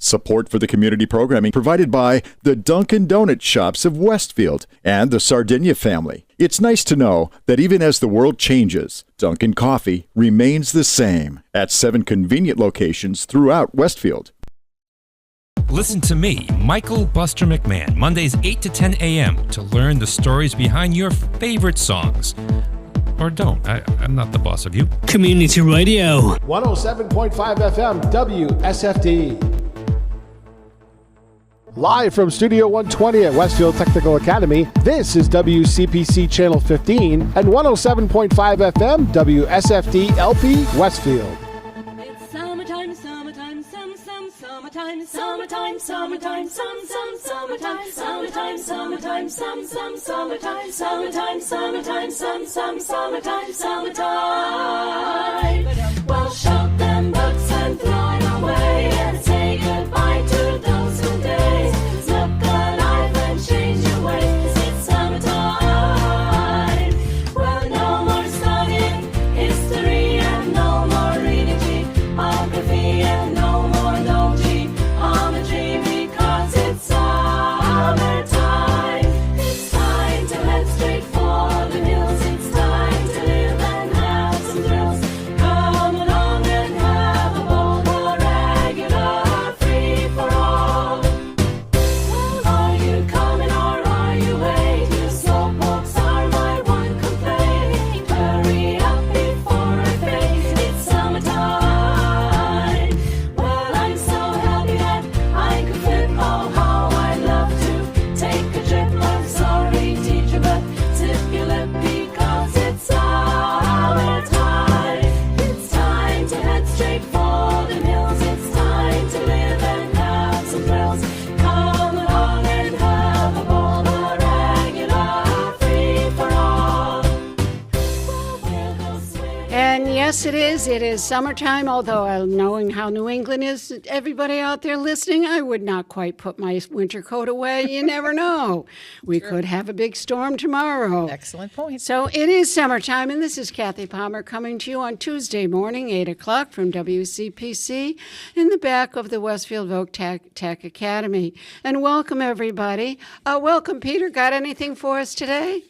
Support for the community programming provided by the Dunkin' Donut Shops of Westfield and the Sardinia family. It's nice to know that even as the world changes, Dunkin' Coffee remains the same at 7 convenient locations throughout Westfield. Listen to me, Michael Buster McMahon, Mondays 8 to 10 a.m. to learn the stories behind your favorite songs. Or don't. I'm not the boss of you. Community Radio. 107.5 FM, WSFD. Live from Studio 120 at Westfield Technical Academy, this is WCPC Channel 15 and 107.5 FM, WSFD-LP, Westfield. It's summertime, summertime, summertime, summertime, summertime, summertime, summertime, summertime, summertime, summertime. Well, shut them books and throw it away and say goodbye to those good days. Look alive and change your ways. It's summertime. Well, no more studying history and no more reading geography and no more geometry because it's summertime. It's time to head straight for the hills. It's time to live and have some thrills. Come along and have a ball, a regular free for all. Well, are you coming or are you waiting? You slowpokes are my one complaint. Hurry up before I fade. It's summertime. Well, I'm so happy that I could flip. Oh, how I'd love to take a trip. I'm sorry, teacher, but tip your lip because it's summertime. It's time to head straight for the hills. It's time to live and have some thrills. Come along and have a ball, a regular free for all. Well, we'll go swimming. And yes, it is. It is summertime, although knowing how New England is, everybody out there listening, I would not quite put my winter coat away. You never know. We could have a big storm tomorrow. Excellent point. So it is summertime, and this is Kathy Palmer coming to you on Tuesday morning, 8 o'clock from WCPC in the back of the Westfield Voc Tech Academy. And welcome, everybody. Welcome, Peter. Got anything for us today?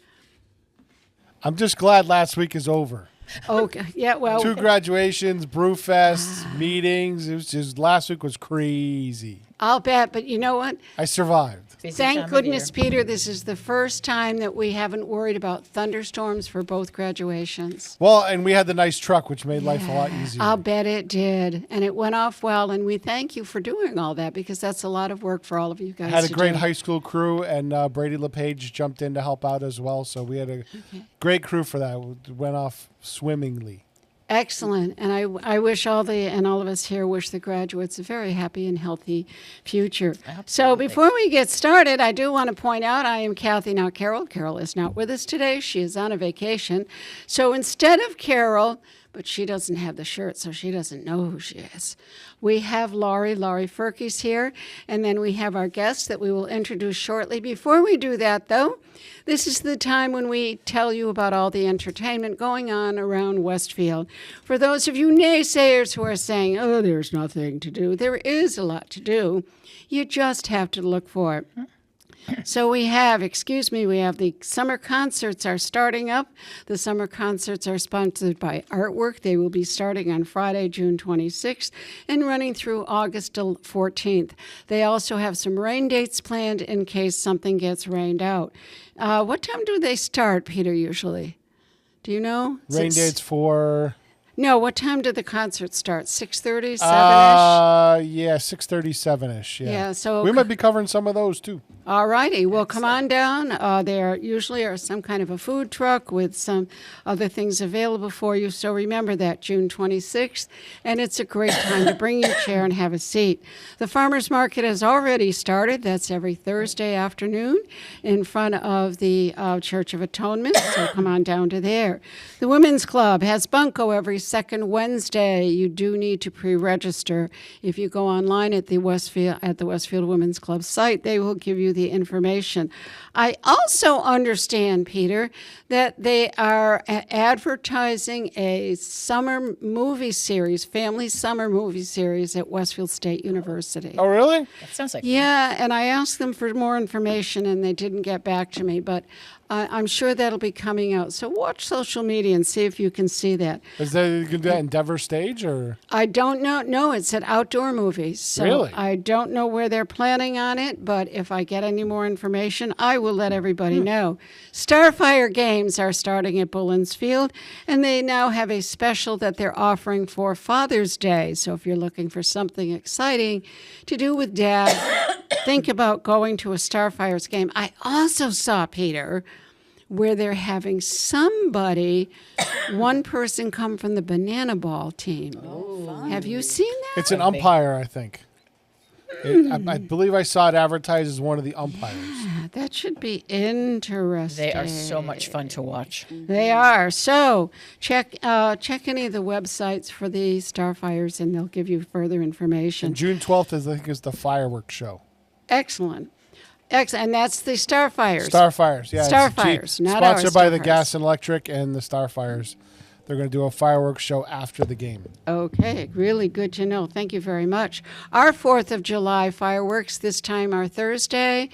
I'm just glad last week is over. Okay. Yeah, well. 2 graduations, brewfests, meetings. It was just, last week was crazy. I'll bet, but you know what? I survived. Busy time Thank of goodness, year. Peter, this is the first time that we haven't worried about thunderstorms for both graduations. Well, and we had the nice truck, which made life a lot easier. I'll bet it did. And it went off well, and we thank you for doing all that because that's a lot of work for all of you guys. Had a to great do. high school crew, and Brady LePage jumped in to help out as well. So we had a great crew for that. It went off swimmingly. Excellent. And I wish all of us here wish the graduates a very happy and healthy future. Absolutely. So before we get started, I do want to point out I am Kathy, not Carol. Carol is not with us today. She is on a vacation. So instead of Carol, but she doesn't have the shirt, so she doesn't know who she is. We have Laurie Furkes here, and then we have our guest that we will introduce shortly. Before we do that, though, this is the time when we tell you about all the entertainment going on around Westfield. For those of you naysayers who are saying, oh, there's nothing to do, there is a lot to do. You just have to look for it. So we have the summer concerts are starting up. The summer concerts are sponsored by Artwork. They will be starting on Friday, June 26th and running through August 14th. They also have some rain dates planned in case something gets rained out. What time do they start, Peter, usually? Do you know? Rain dates for... No, what time did the concert start? 6:30, 7-ish? Yeah, 6:30, 7-ish. Yeah, so... we might be covering some of those, too. All righty. Well, come on down. There usually are some kind of a food truck with some other things available for you. So remember that, June 26th. And it's a great time to bring your chair and have a seat. The farmers market has already started. That's every Thursday afternoon in front of the Church of Atonement. So come on down to there. The Women's Club has Bunko every second Wednesday. You do need to pre-register. If you go online at the Westfield Women's Club site, they will give you the information. I also understand, Peter, that they are advertising a summer movie series, family summer movie series at Westfield State University. Oh, really? That sounds like Yeah, and I asked them for more information, and they didn't get back to me, but I'm sure that'll be coming out. So watch social media and see if you can see that. Is that you can do that in Denver Stage or? I don't know. No, it's at Outdoor Movies. So Really? I don't know where they're planning on it, but if I get any more information, I will let everybody know. Starfire games are starting at Bullens Field, and they now have a special that they're offering for Father's Day. So if you're looking for something exciting to do with Dad, think about going to a Starfires game. I also saw, Peter, where they're having somebody, one person come from the banana ball team. Have you seen that? It's an umpire, I think. I believe I saw it advertised as one of the umpires. That should be interesting. they are so much fun to watch. They are. So check any of the websites for the Starfires, and they'll give you further information. And June 12th is the fireworks show. Excellent. And that's the Starfires. Starfires, yeah. Starfires, not our sponsored by the Starfires. Gas and Electric and the Starfires. They're going to do a fireworks show after the game. Okay, really good to know. Thank you very much. Our 4th of July fireworks this time are Thursday,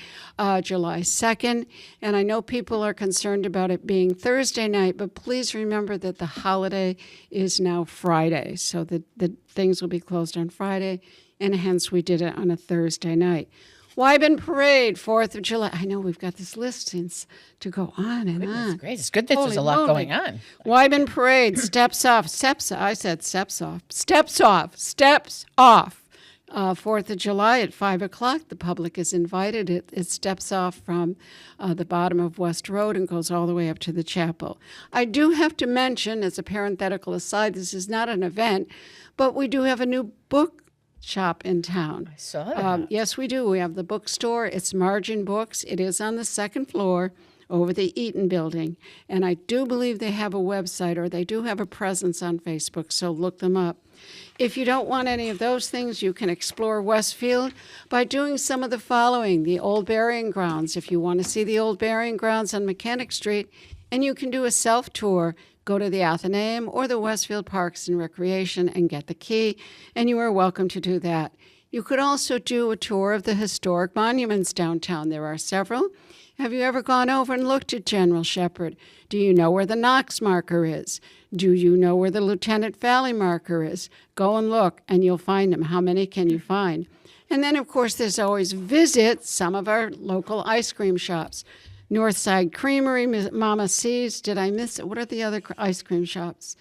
July 2nd. And I know people are concerned about it being Thursday night, but please remember that the holiday is now Friday. So the things will be closed on Friday, and hence we did it on a Thursday night. Wyben Parade, 4th of July. I know we've got this list to go on and It's on. great. It's good that there's Holy a lot moly. going on. Wyben Parade, steps off. I said steps off. Steps off. 4th of July at 5 o'clock. The public is invited. It steps off from the bottom of West Road and goes all the way up to the chapel. I do have to mention, as a parenthetical aside, this is not an event, but we do have a new book shop in town. I saw that. Yes, we do. We have the bookstore. It's Margin Books. It is on the 2nd floor over the Eaton building. And I do believe they have a website, or they do have a presence on Facebook, so look them up. If you don't want any of those things, you can explore Westfield by doing some of the following. The old burying grounds. If you want to see the old burying grounds on Mechanic Street, and you can do a self-tour, go to the Athenaeum or the Westfield Parks and Recreation and get the key, and you are welcome to do that. You could also do a tour of the historic monuments downtown. There are several. Have you ever gone over and looked at General Shepherd? Do you know where the Knox marker is? Do you know where the Lieutenant Valley marker is? Go and look, and you'll find them. How many can you find? And then, of course, there's always visit some of our local ice cream shops. Northside Creamery, Mama C's. Did I miss it? What are the other ice cream shops?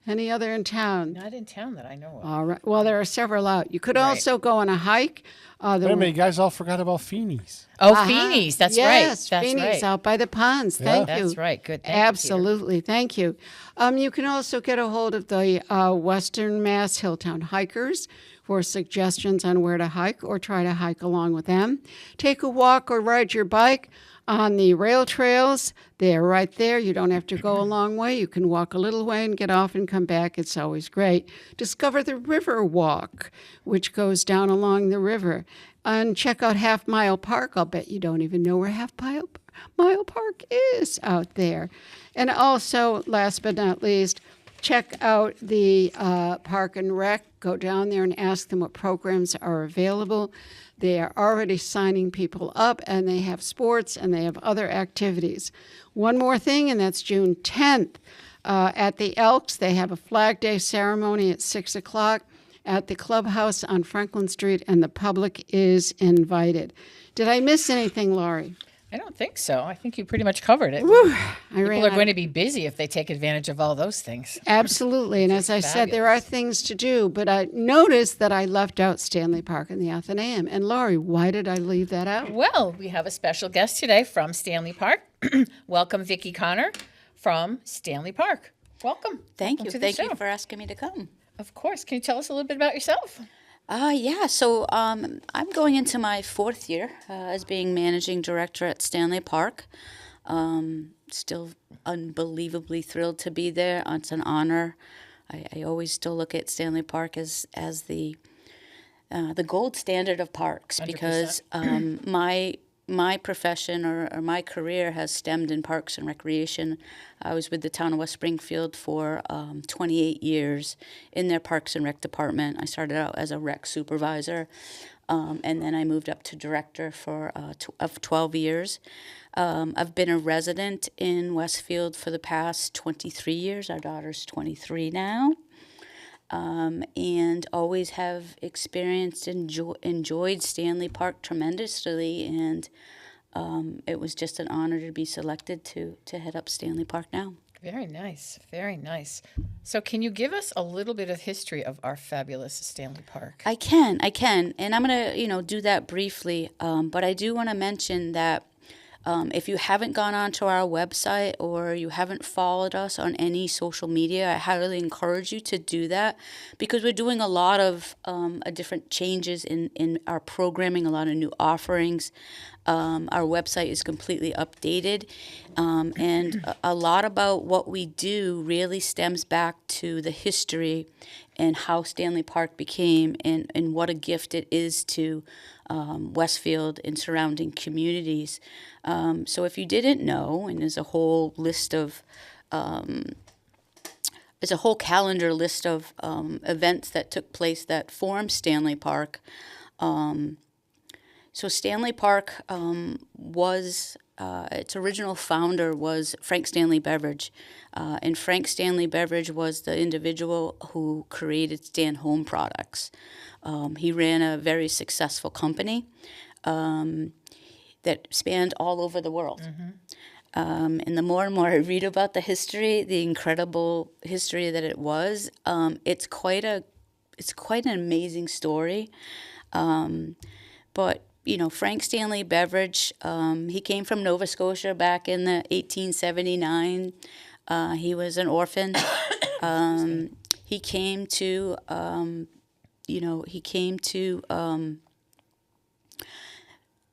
Any other in town? Not in town that I know of. All right. Well, there are several out. You could also go on a hike. Wait a minute, you guys all forgot about Feeney's. Oh, Feeney's. That's yes, right. That's Feeney's right. out by the ponds. Thank you. That's right. Good. Thank you, Absolutely. Thank you. You can also get a hold of the Western Mass Hilltown Hikers for suggestions on where to hike or try to hike along with them. Take a walk or ride your bike on the rail trails. They're right there. You don't have to go a long way. You can walk a little way and get off and come back. It's always great. Discover the River Walk, which goes down along the river. And check out Half Mile Park. I'll bet you don't even know where Half Mile Park is out there. And also, last but not least, check out the Park and Rec. Go down there and ask them what programs are available. They are already signing people up, and they have sports, and they have other activities. One more thing, and that's June 10th. At the Elks, they have a Flag Day ceremony at 6 o'clock at the clubhouse on Franklin Street, and the public is invited. Did I miss anything, Laurie? I don't think so. I think you pretty much covered it. People are going to be busy if they take advantage of all those things. Absolutely. And as I said, there are things to do, but I noticed that I left out Stanley Park and the Athenaeum. And Laurie, why did I leave that out? Well, we have a special guest today from Stanley Park. Welcome, Vicki Connor from Stanley Park. Welcome. Thank Welcome you. to the Thank you show. for asking me to come. Of course. Can you tell us a little bit about yourself? So I'm going into my 4th year as being managing director at Stanley Park. Still unbelievably thrilled to be there. It's an honor. I always still look at Stanley Park as the gold standard of parks 100%. because my my profession or my career has stemmed in parks and recreation. I was with the town of West Springfield for 28 years in their parks and rec department. I started out as a rec supervisor, and then I moved up to director for of 12 years. I've been a resident in Westfield for the past 23 years. Our daughter's 23 now. And always have experienced enjoyed Stanley Park tremendously, and it was just an honor to be selected to head up Stanley Park now. Very nice. Very nice. So can you give us a little bit of history of our fabulous Stanley Park? I can, and I'm gonna do that briefly. But I do want to mention that if you haven't gone onto our website or you haven't followed us on any social media, I highly encourage you to do that, because we're doing a lot of different changes in our programming, a lot of new offerings. Our website is completely updated, and a lot about what we do really stems back to the history and how Stanley Park became, and what a gift it is to Westfield and surrounding communities. So if you didn't know, and there's a whole list of there's a whole calendar list of events that took place that formed Stanley Park. So Stanley Park was, its original founder was Frank Stanley Beveridge. And Frank Stanley Beveridge was the individual who created Stan Home Products. He ran a very successful company that spanned all over the world. And the more and more I read about the history, the incredible history that it was, it's quite an amazing story. But Frank Stanley Beveridge, he came from Nova Scotia back in the 1879. He was an orphan. He came to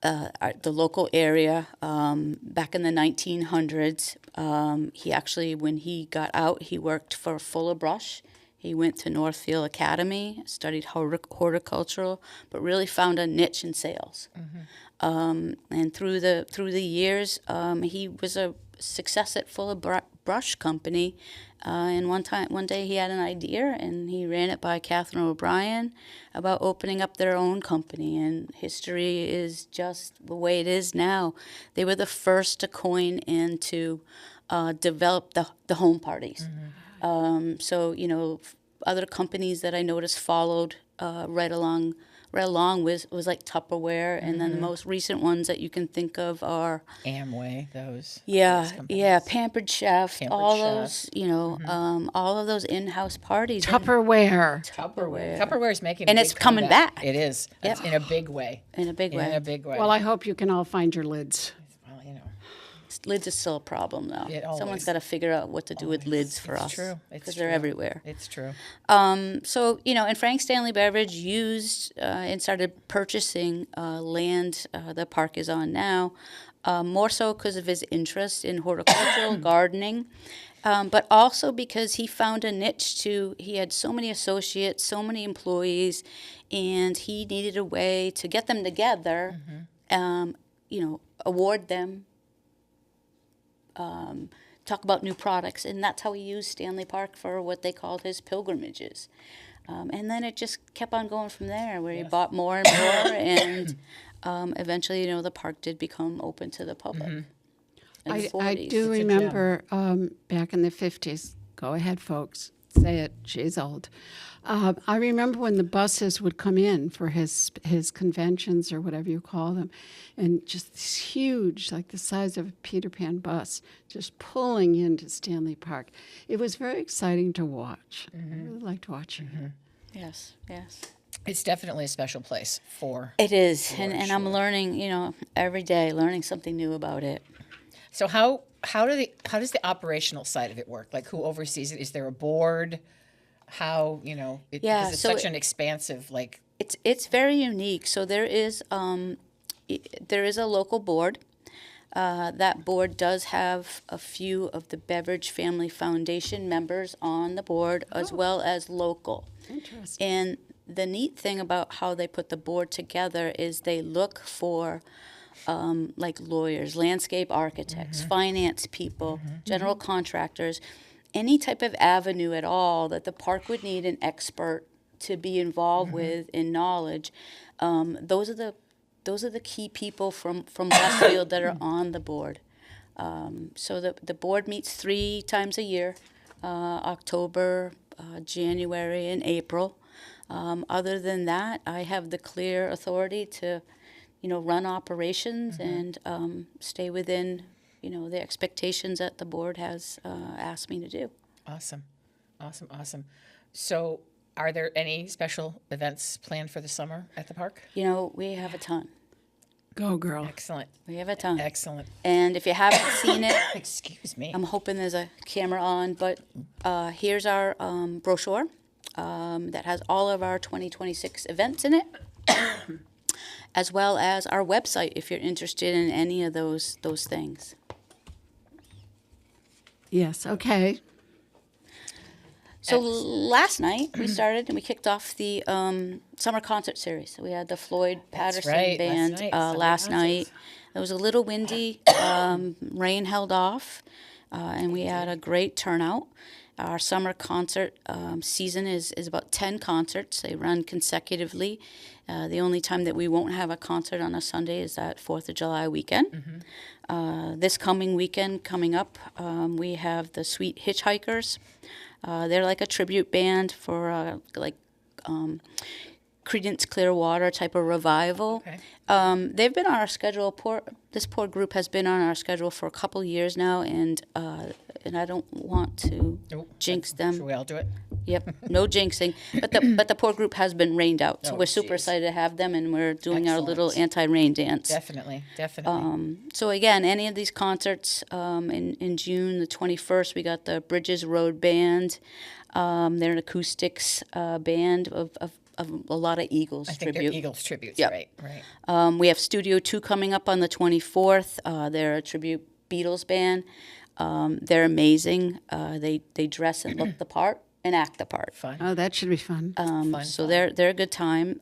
the local area back in the 1900s. He actually, when he got out, he worked for Fuller Brush. He went to Northfield Academy, studied horticultural, but really found a niche in sales. And through the years, he was a success at Fuller Brush Company. And one day he had an idea, and he ran it by Catherine O'Brien about opening up their own company. And history is just the way it is now. They were the first to coin and to develop the home parties. So other companies that I noticed followed right along was like Tupperware, and then the most recent ones that you can think of are Amway, those. Pampered Chef, those, all of those in-house parties. Tupperware. Tupperware is making, and a it's big coming comeback. back. It is. It's in a big way. In a big way. Well, I hope you can all find your lids. Well, Lids is still a problem, though. It Someone's got to figure out what to do with lids for us. true. Because they're everywhere. It's true. So, and Frank Stanley Beveridge used and started purchasing land the park is on now, more so because of his interest in horticultural gardening, but also because he found a niche he had so many associates, so many employees, and he needed a way to get them together, award them, talk about new products, and that's how he used Stanley Park for what they called his pilgrimages. And then it just kept on going from there, where he bought more and more, and eventually, the park did become open to the public. In the I 40s. do remember back in the 50s. Go ahead, folks. Say it. She's old. I remember when the buses would come in for his conventions or whatever you call them, and just this huge, like the size of a Peter Pan bus, just pulling into Stanley Park. It was very exciting to watch. I really liked watching it. Yes. It's definitely a special place for. It is, and I'm learning, every day, learning something new about it. So how does the operational side of it work? Like, who oversees it? Is there a board? How because it's such an expansive It's very unique. So there is a local board. That board does have a few of the Beveridge Family Foundation members on the board, as well as local. Interesting. And the neat thing about how they put the board together is they look for like lawyers, landscape architects, finance people, general contractors, any type of avenue at all that the park would need an expert to be involved with in knowledge. Those are the key people from Westfield that are on the board. So the board meets 3 times a year, October, January, and April. Other than that, I have the clear authority to, run operations and stay within, the expectations that the board has asked me to do. Awesome. Awesome. So are there any special events planned for the summer at the park? We have a ton. Go, girl. Excellent. We have a ton. Excellent. And if you haven't seen it, Excuse me. I'm hoping there's a camera on, but here's our brochure that has all of our 2026 events in it, as well as our website if you're interested in any of those things. Yes, okay. So last night we started and we kicked off the summer concert series. So we had the Floyd Patterson right, band last night, summer last night. concerts. It was a little windy. Rain held off, and we had a great turnout. Our summer concert season is about 10 concerts. They run consecutively. The only time that we won't have a concert on a Sunday is that 4th of July weekend. This coming weekend, coming up, we have the Sweet Hitchhikers. They're like a tribute band for Creedence Clearwater type of revival. Okay. They've been on our schedule. This poor group has been on our schedule for a couple years now, and I don't want to jinx them. Should we all do it? Yep, no jinxing. But the poor group has been rained out, so Oh, we're super geez. excited to have them, and we're doing our little Excellent. anti-rain dance. Definitely. So again, any of these concerts in June the 21st, we got the Bridges Road Band. They're an acoustics band of a lot of Eagles I think tribute. they're Eagles tributes, Yep. right? We have Studio 2 coming up on the 24th. They're a tribute Beatles band. They're amazing. They dress and look the part and act the part. Fun. Oh, that should be fun. So they're a good time.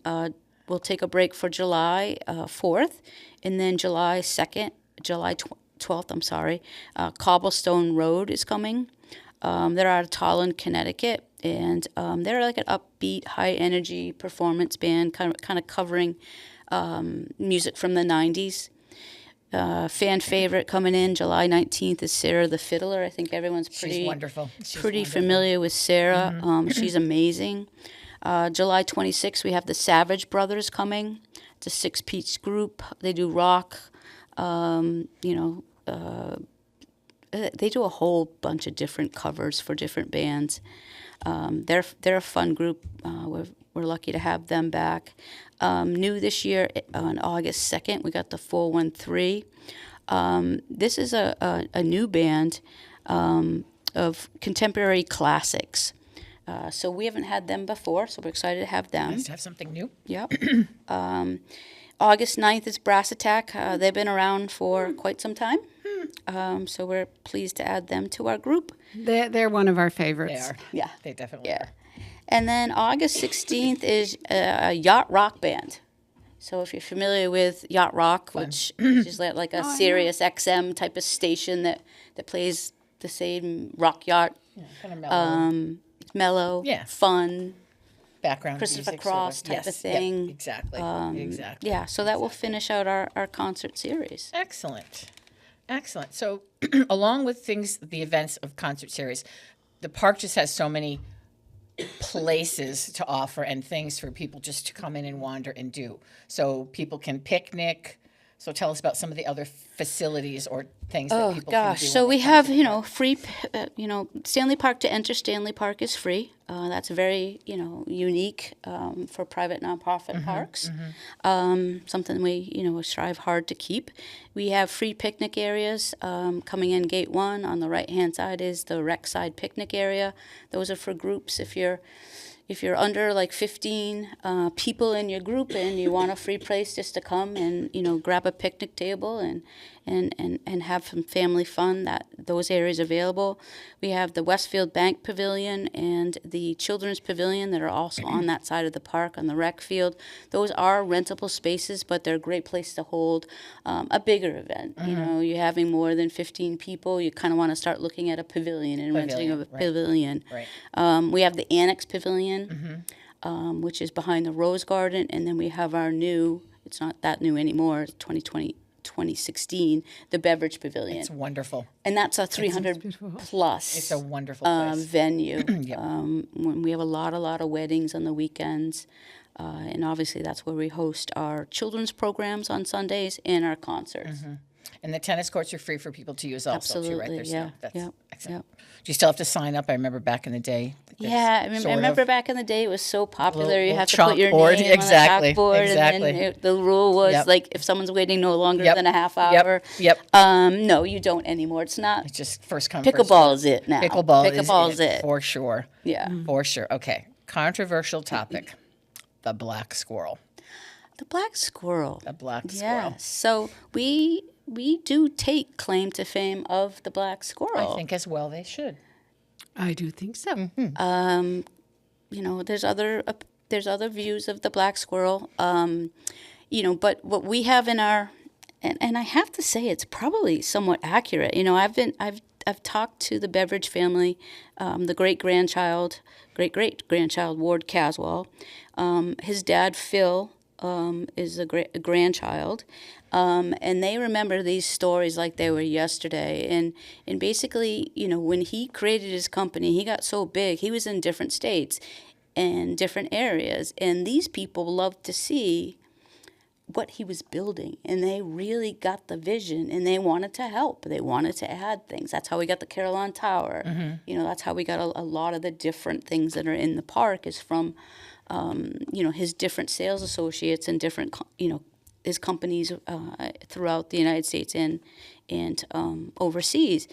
We'll take a break for July 4th, and then July 2nd, July 12th, I'm sorry, Cobblestone Road is coming. They're out of Tolland, Connecticut, and they're like an upbeat, high-energy performance band, kind of covering music from the 90s. Fan favorite coming in July 19th is Sarah the Fiddler. I think everyone's She's wonderful. She's pretty wonderful. familiar with Sarah. She's amazing. July 26th, we have the Savage Brothers coming. It's a 6-piece group. They do rock. They do a whole bunch of different covers for different bands. They're a fun group. We're lucky to have them back. New this year on August 2nd, we got the 413. This is a new band of contemporary classics. So we haven't had them before, so we're excited to have them. Nice to have something new. Yep. August 9th is Brass Attack. They've been around for quite some time. So we're pleased to add them to our group. They're one of our favorites. They are. Yeah. They definitely Yeah. are. And then August 16th is a yacht rock band. So if you're familiar with yacht rock, which is like a Sirius XM type of station that plays the same rock yacht, Kind of mellow. mellow, Yeah. fun, Background Christopher music, Cross sort of. type of Yes, thing. Yep, exactly. Exactly. yeah. So that will finish out our concert series. Excellent. Excellent. So, along with the events of concert series, the park just has so many places to offer and things for people just to come in and wander and do. So people can picnic. So tell us about some of the other facilities or things that people can do. So when we they come have, to the park. free, Stanley Park to enter. Stanley Park is free. That's very, unique for private nonprofit parks. Something we, strive hard to keep. We have free picnic areas coming in Gate 1. On the right-hand side is the rec side picnic area. Those are for groups if you're if you're under like 15 people in your group and you want a free place just to come and, grab a picnic table and have some family fun, those areas available. We have the Westfield Bank Pavilion and the Children's Pavilion that are also on that side of the park on the rec field. Those are rentable spaces, but they're a great place to hold a bigger event. You're having more than 15 people, you kind of want to start looking at a pavilion and renting of a pavilion. Right. We have the Annex Pavilion, which is behind the Rose Garden, and then we have our new, it's not that new anymore, it's 2016, the Beverage Pavilion. It's wonderful. And that's a 300 plus It's a wonderful place. venue. When we have a lot of weddings on the weekends. And obviously that's where we host our children's programs on Sundays and our concerts. And the tennis courts are free for people to use also, too, right? Absolutely, There's yeah, that's yep, excellent. yep. Do you still have to sign up? I remember back in the day. Yeah, I remember back in the day it was so popular. You little have to put your chalkboard, name exactly, on the chalkboard, exactly. and then the rule was Yep. like if someone's waiting no longer Yep, than a half yep, hour. yep. No, you don't anymore. It's not. It's just first come, first Pickleball is it now. Pickleball is it. for sure. Yeah. For sure. Okay. Controversial topic. The black squirrel. The black squirrel. The black Yeah. squirrel. So we do take claim to fame of the black squirrel. I think as well they should. I do think so. There's other views of the black squirrel. But what we have in our, and I have to say it's probably somewhat accurate. I've talked to the Beveridge family, the great great grandchild Ward Caswell. His dad Phil is a grandchild, and they remember these stories like they were yesterday. And basically, when he created his company, he got so big, he was in different states and different areas, and these people loved to see what he was building, and they really got the vision, and they wanted to help. They wanted to add things. That's how we got the Carillon Tower. That's how we got a lot of the different things that are in the park is from his different sales associates and different, his companies throughout the United States and overseas.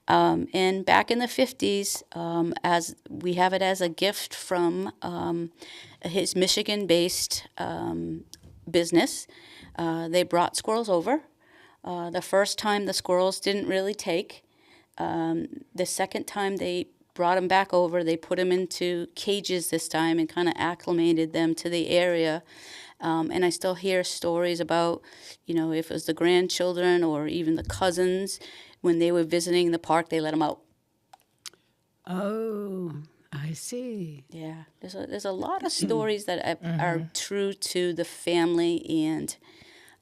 And back in the 50s, as we have it as a gift from his Michigan-based business, they brought squirrels over. The first time the squirrels didn't really take. The second time they brought them back over, they put them into cages this time and kind of acclimated them to the area. And I still hear stories about, if it was the grandchildren or even the cousins, when they were visiting the park, they let them out. Oh, I see. Yeah, there's a lot of stories that are true to the family and,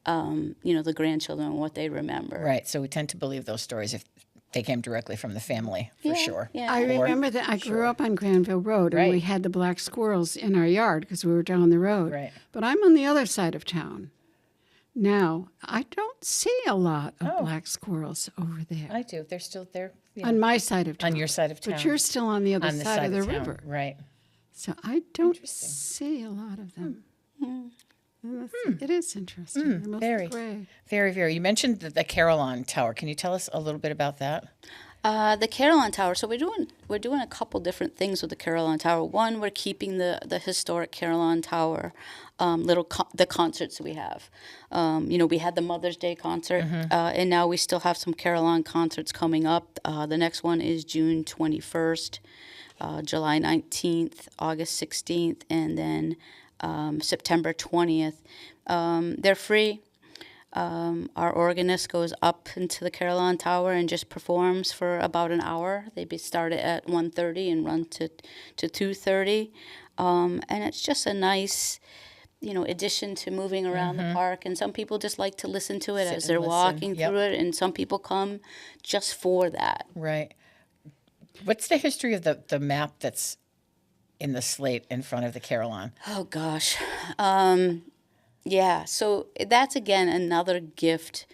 the grandchildren and what they remember. Right. So we tend to believe those stories if they came directly from the family, for sure. Yeah. I remember that I grew up on Granville Road, and we Right. had the black squirrels in our yard because we were down the road. Right. But I'm on the other side of town. Now, I don't see a lot of black squirrels over there. I do. They're still there. On my side of town. On your side of town. But you're still on the other on the side, of the town. river. Right. So I don't see a lot of them. And it is interesting. They're mostly Very. gray. Very, very. You mentioned the Carillon Tower. Can you tell us a little bit about that? The Carillon Tower. So we're doing a couple different things with the Carillon Tower. One, we're keeping the historic Carillon Tower, the concerts we have. We had the Mother's Day concert, and now we still have some Carillon concerts coming up. The next one is June 21st, July 19th, August 16th, and then September 20th. They're free. Our organist goes up into the Carillon Tower and just performs for about an hour. They start at 1:30 and run to 2:30. And it's just a nice, addition to moving around the park. And some people just like to listen to it Sit as and they're listen. walking Yep. through it. And some people come just for that. Right. What's the history of the map that's in the slate in front of the Carillon? Oh, gosh. Yeah, so that's, again, another gift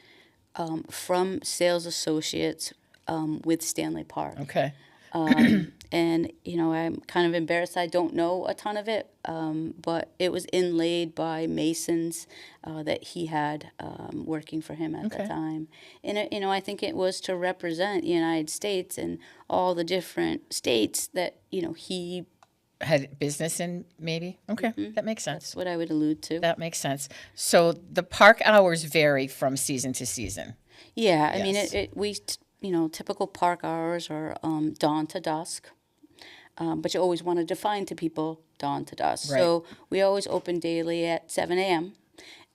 from sales associates with Stanley Park. Okay. And, I'm kind of embarrassed I don't know a ton of it, but it was inlaid by masons that he had working for him at the time. And, I think it was to represent the United States and all the different states that, he had business in, maybe? Okay, that makes sense. That's what I would allude to. That makes sense. So the park hours vary from season to season. Yeah, I mean, Yes. typical park hours are dawn to dusk. But you always want to define to people dawn to dusk. Right. So we always open daily at 7 a.m.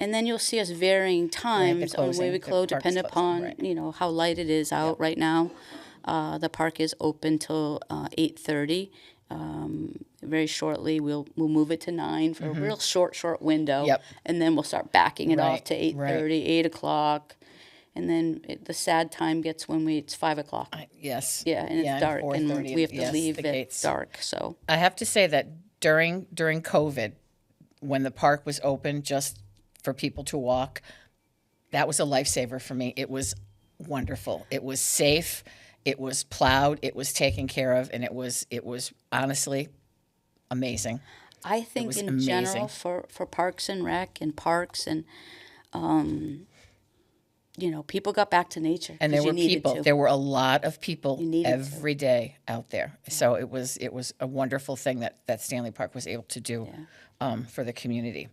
And then you'll see us varying times on closing, where we the close, park's depending closing, upon, right. how light it is out right now. The park is open till 8:30. Very shortly, we'll move it to 9 for a real short window. Yep. And then we'll start backing it Right, off to 8:30, 8 o'clock. And then the sad time gets when it's 5 o'clock. Yes. Yeah, and it's dark, and 4:30, we have to yes, leave the it gates. dark. So I have to say that during COVID, when the park was open just for people to walk, that was a lifesaver for me. It was wonderful. It was safe. It was plowed. It was taken care of, and it was honestly amazing. I think was in amazing. general for Parks and Rec and parks and people got back to nature. And there 'cause you were needed people. to. There were a lot of people needed to. every day out there. So it was a wonderful thing that Stanley Park was able to do for the community.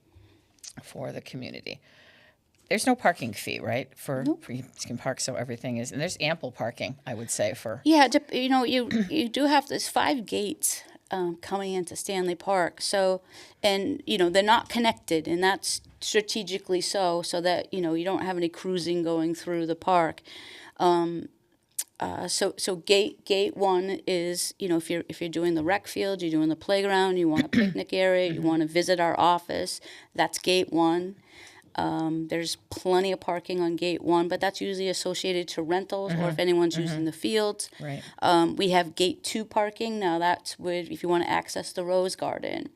There's no parking fee, right? You can park, so everything is, and there's ample parking, I would say, for. Yeah, you do have there's 5 gates coming into Stanley Park. So, and they're not connected, and that's strategically so that you don't have any cruising going through the park. So gate 1 is if you're doing the rec field, you're doing the playground, you want a picnic area, you want to visit our office, that's gate 1. There's plenty of parking on gate 1, but that's usually associated to rentals or if anyone's using the fields. Right. We have gate 2 parking. Now that's if you want to access the Rose Garden,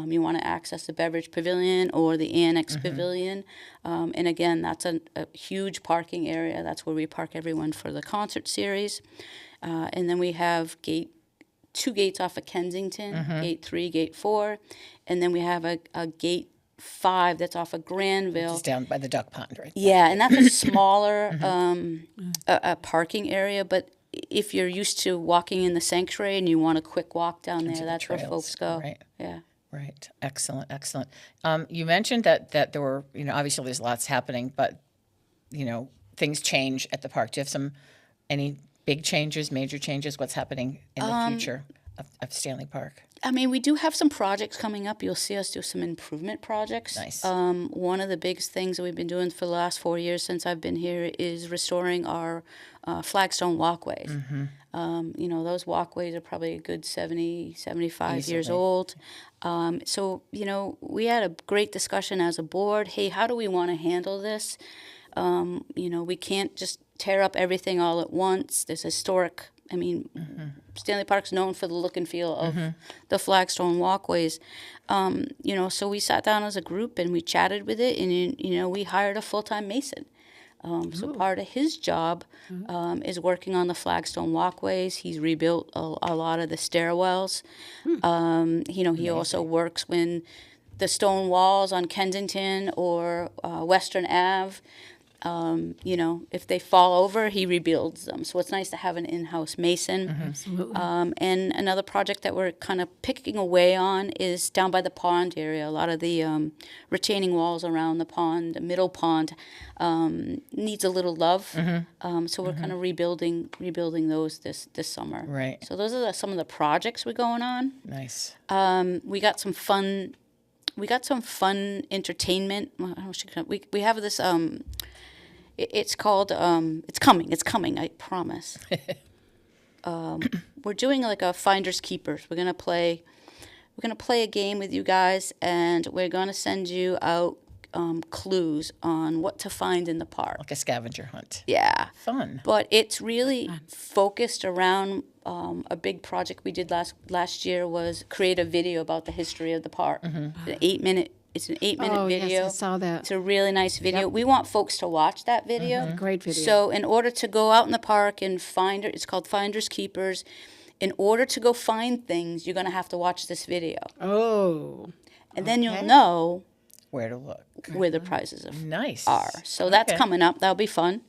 you want to access the Beverage Pavilion or the Annex Pavilion. And again, that's a huge parking area. That's where we park everyone for the concert series. And then we have 2 gates off of Kensington, gate 3, gate 4. And then we have a gate 5 that's off of Granville. Just down by the duck pond, right? Yeah, and that's a smaller a parking area, but if you're used to walking in the sanctuary and you want a quick walk down there, the that's where trails, folks go. right. Yeah. Right. Excellent. You mentioned that there were, obviously there's lots happening, but, things change at the park. Do you have any big changes, major changes? What's happening in the future of Stanley Park? I mean, we do have some projects coming up. You'll see us do some improvement projects. Nice. One of the biggest things that we've been doing for the last 4 years since I've been here is restoring our flagstone walkways. Those walkways are probably a good 70, 75 years Easily. old. So, we had a great discussion as a board. Hey, how do we want to handle this? We can't just tear up everything all at once. There's historic. Stanley Park's known for the look and feel of the flagstone walkways. So we sat down as a group and we chatted with it, and we hired a full-time mason. So part of his job is working on the flagstone walkways. He's rebuilt a lot of the stairwells. He also works when the stone walls on Kensington or Western Ave. If they fall over, he rebuilds them. So it's nice to have an in-house mason. Absolutely. And another project that we're kind of picking away on is down by the pond area. A lot of the retaining walls around the pond, the middle pond, needs a little love. So we're kind of rebuilding those this summer. Right. So those are some of the projects we're going on. Nice. We got some fun entertainment. Well, I don't know, we have this. It's called. It's coming. I promise. We're doing like a finders keepers. We're gonna play a game with you guys, and we're gonna send you out clues on what to find in the park. Like a scavenger hunt. Yeah. Fun. But it's really focused around a big project we did last year was create a video about the history of the park. An 8-minute. It's an 8-minute Oh, video. yes, I saw that. It's a really nice video. We want folks to watch that video. Great video. So in order to go out in the park and find it, it's called Finders Keepers. In order to go find things, you're going to have to watch this video. Oh. And then you'll know Where to look. where the prizes Nice. are. So that's Okay. coming up. That'll be fun.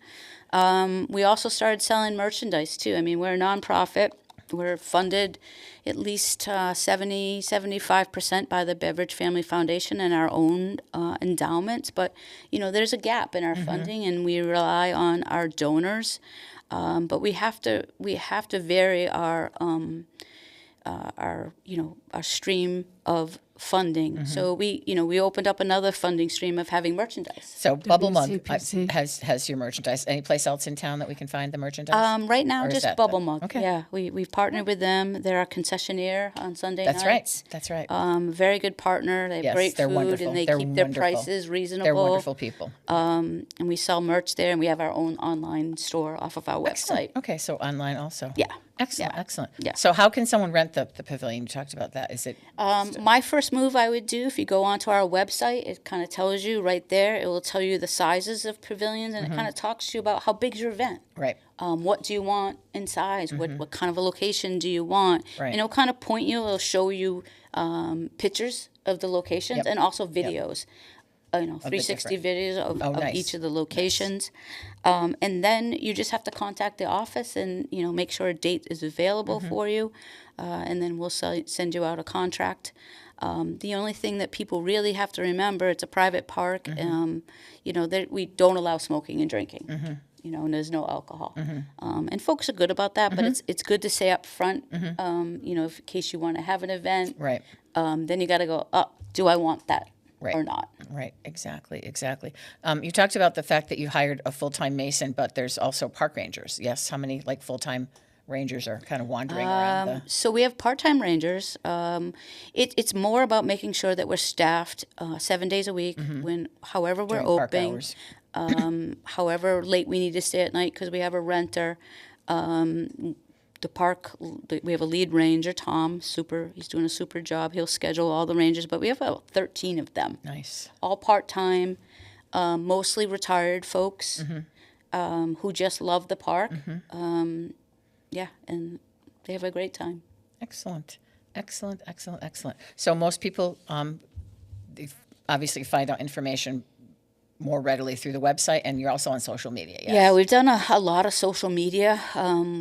We also started selling merchandise, too. I mean, we're a nonprofit. we're funded at least 75% by the Beveridge Family Foundation and our own endowments. But, there's a gap in our funding, and we rely on our donors. But we have to vary our stream of funding. So we opened up another funding stream of having merchandise. So Bubble Mug WCPC. has your merchandise. Any place else in town that we can find the merchandise? Right now, Or is just that Bubble the- Mug. Okay. Yeah, we've partnered with them. They're our concessionaire on Sunday That's nights. right. That's right. Very good partner. They have Yes, great they're food, wonderful. and they They're keep their wonderful. prices reasonable. They're wonderful people. And we sell merch there, and we have our own online store off of our website. Okay, so online also. Yeah. Excellent, Yeah. excellent. Yeah. So how can someone rent the pavilion? You talked about that. Is it My first move I would do, if you go onto our website, it kind of tells you right there. It will tell you the sizes of pavilions, and it kind of talks to you about how big's your event. right? What do you want in size? What kind of a location do you want? Right. And it'll kind of point you. It'll show you pictures of the locations Yep. and also videos. 360 videos of nice. each of the locations. And then you just have to contact the office and, make sure a date is available for you. And then we'll send you out a contract. The only thing that people really have to remember, it's a private park. We don't allow smoking and drinking. And there's no alcohol. And folks are good about that, but it's good to say up front, if in case you want to have an event. Right. Then you got to go, do I want that Right. or not? Right, exactly. You talked about the fact that you hired a full-time mason, but there's also park rangers. Yes, how many full-time rangers are kind of wandering around the? So we have part-time rangers. It's more about making sure that we're staffed 7 days a week, however we're During park open, hours. however late we need to stay at night because we have a renter. The park, we have a lead ranger, Tom. He's doing a super job. He'll schedule all the rangers, but we have about 13 of them, Nice. all part-time, mostly retired folks who just love the park. And they have a great time. Excellent. So most people they obviously find out information more readily through the website, and you're also on social media. Yes? Yeah, we've done a lot of social media.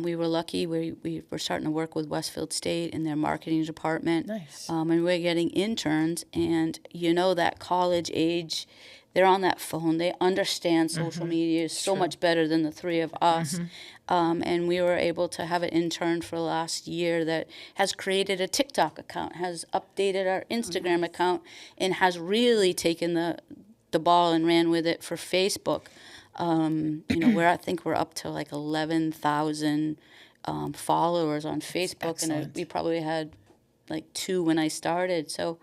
We were lucky. We were starting to work with Westfield State in their marketing department. Nice. And we're getting interns, and that college age, they're on that phone. They understand social media so much better than the three of us. And we were able to have an intern for last year that has created a TikTok account, has updated our Instagram account, and has really taken the ball and ran with it for Facebook. I think we're up to 11,000 followers on Facebook, excellent. and we probably had 2 when I started. So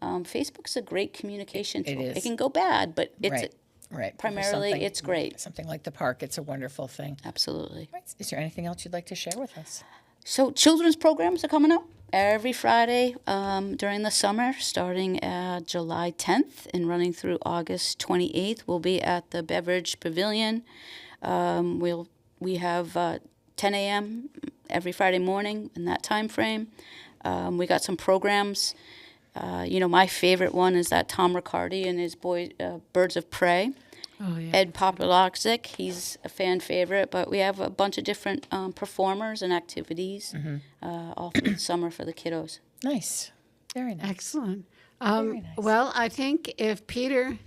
Facebook's a great communication tool. is. It can go bad, but it's Right. For primarily something- it's great. Something like the park, it's a wonderful thing. Absolutely. Right. Is there anything else you'd like to share with us? So children's programs are coming up every Friday during the summer, starting July 10th and running through August 28th. We'll be at the Beveridge Pavilion. We have 10 a.m. every Friday morning in that time frame. We got some programs. My favorite one is that Tom Riccardi and his boy Birds of Prey. Oh, yeah. Ed Popolakzik, he's a fan favorite, but we have a bunch of different performers and activities all through the summer for the kiddos. Nice. Very nice. Excellent. Very nice. Well, I think if Peter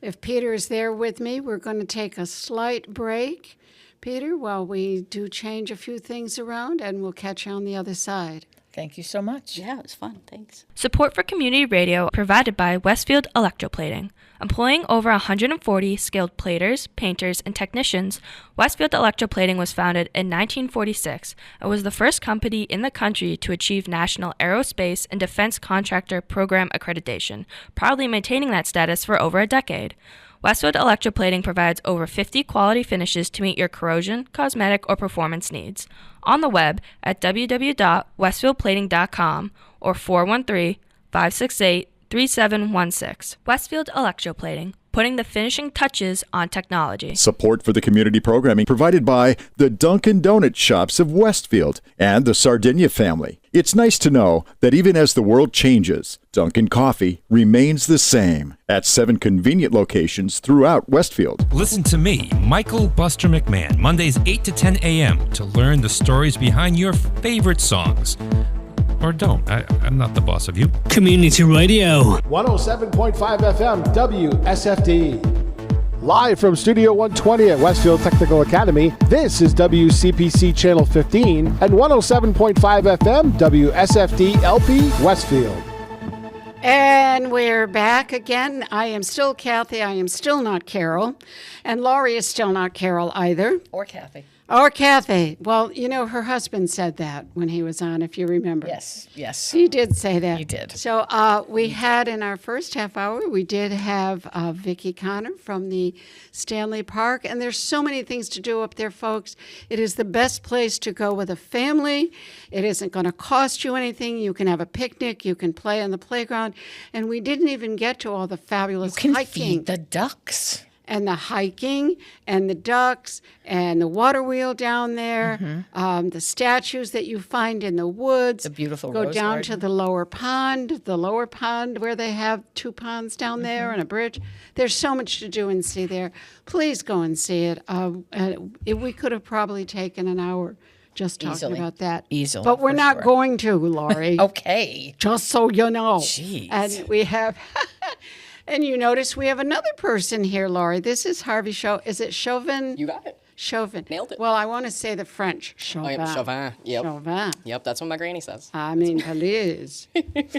is there with me, we're going to take a slight break, Peter, while we do change a few things around, and we'll catch you on the other side. Thank you so much. Yeah, it was fun. Thanks. Support for community radio provided by Westfield Electroplating. Employing over 140 skilled platers, painters, and technicians, Westfield Electroplating was founded in 1946 and was the first company in the country to achieve National Aerospace and Defense Contractor Program accreditation, proudly maintaining that status for over a decade. Westfield Electroplating provides over 50 quality finishes to meet your corrosion, cosmetic, or performance needs. On the web at www.westfieldplating.com or 413-568-3716. Westfield Electroplating, putting the finishing touches on technology. Support for the community programming provided by the Dunkin' Donut Shops of Westfield and the Sardinia family. It's nice to know that even as the world changes, Dunkin' Coffee remains the same at 7 convenient locations throughout Westfield. Listen to me, Michael Buster McMahon, Mondays 8 to 10 a.m. to learn the stories behind your favorite songs. Or don't. I'm not the boss of you. Community Radio. 107.5 FM WSFD. Live from Studio 120 at Westfield Technical Academy, this is WCPC Channel 15 and 107.5 FM WSFD-LP Westfield. And we're back again. I am still Kathy. I am still not Carol. And Laurie is still not Carol either. Or Kathy. Or Kathy. Well, you know, her husband said that when he was on, if you remember. Yes. He did say that. He did. So we had in our first half hour, we did have Vicki Connor from the Stanley Park. And there's so many things to do up there, folks. It is the best place to go with a family. It isn't going to cost you anything. You can have a picnic. You can play on the playground. And we didn't even get to all the fabulous You can hiking. feed the ducks. And the hiking and the ducks and the water wheel down there, the statues that you find in the woods. The beautiful Go rose down garden. to the lower pond where they have 2 ponds down there and a bridge. There's so much to do and see there. Please go and see it. We could have probably taken an hour just talking Easily. about that. Easily, But we're for not sure. going to, Laurie. Okay. Just so you know. Jeez. And we have... And you notice we have another person here, Laurie. This is Harvey Is it Chauvin? You got it. Chauvin. Nailed it. Well, I want to say the French. Chauvin. Chauvin. Yep. Chauvin. Yep, that's what my granny says. I mean, please.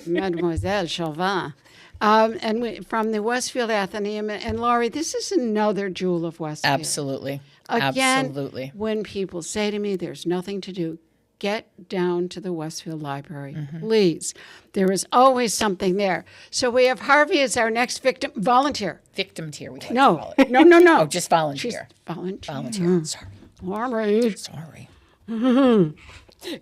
Mademoiselle Chauvin. And from the Westfield Athenaeum. And Laurie, this is another jewel of Westfield. Absolutely. Again, Absolutely. when people say to me, there's nothing to do, get down to the Westfield Library, please. There is always something there. So we have Harvey as our next volunteer. Victim tier, we like to No, call it. no, no, no. Oh, just volunteer. Volunteer. Volunteer. Sorry. Laurie. Sorry.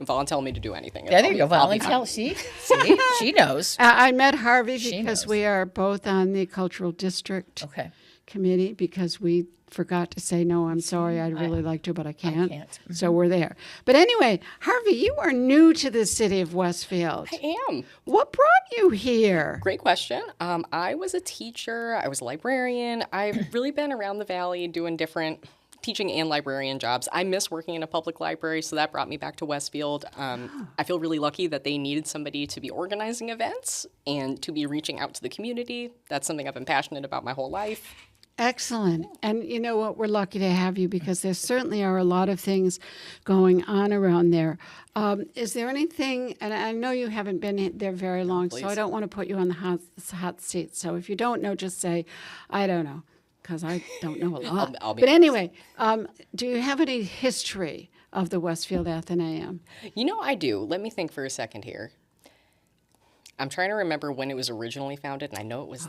Volunteer me to do anything. Yeah, there you go. I'll be Volunteer. See? She knows. I met Harvey She because knows. we are both on the Cultural District Okay. Committee because we forgot to say, no, I'm sorry, I'd really like to, but I can't. can't. So we're there. But anyway, Harvey, you are new to the city of Westfield. I am. What brought you here? Great question. I was a teacher. I was a librarian. I've really been around the valley doing different teaching and librarian jobs. I miss working in a public library, so that brought me back to Westfield. I feel really lucky that they needed somebody to be organizing events and to be reaching out to the community. That's something I've been passionate about my whole life. Excellent. And you know what? We're lucky to have you because there certainly are a lot of things going on around there. Is there anything, and I know you haven't been there very long, so I don't want to put you on the hot seat. So if you don't know, just say, I don't know, because I don't know a lot. I'll be but honest. anyway, do you have any history of the Westfield Athenaeum? You know, I do. Let me think for a second here. I'm trying to remember when it was originally founded, and I know it was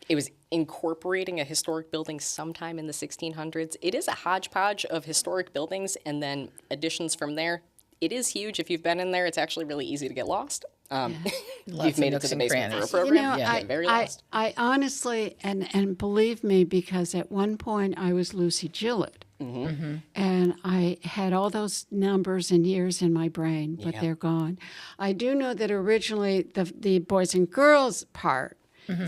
it was incorporating a historic building sometime in the 1600s. It is a hodgepodge of historic buildings and then additions from there. It is huge. If you've been in there, it's actually really easy to get lost. You've made it to the basement for a program. Get very lost. I honestly, and believe me, because at one point I was Lucy Gillett. And I had all those numbers and years in my brain, but they're gone. I do know that originally the Boys and Girls part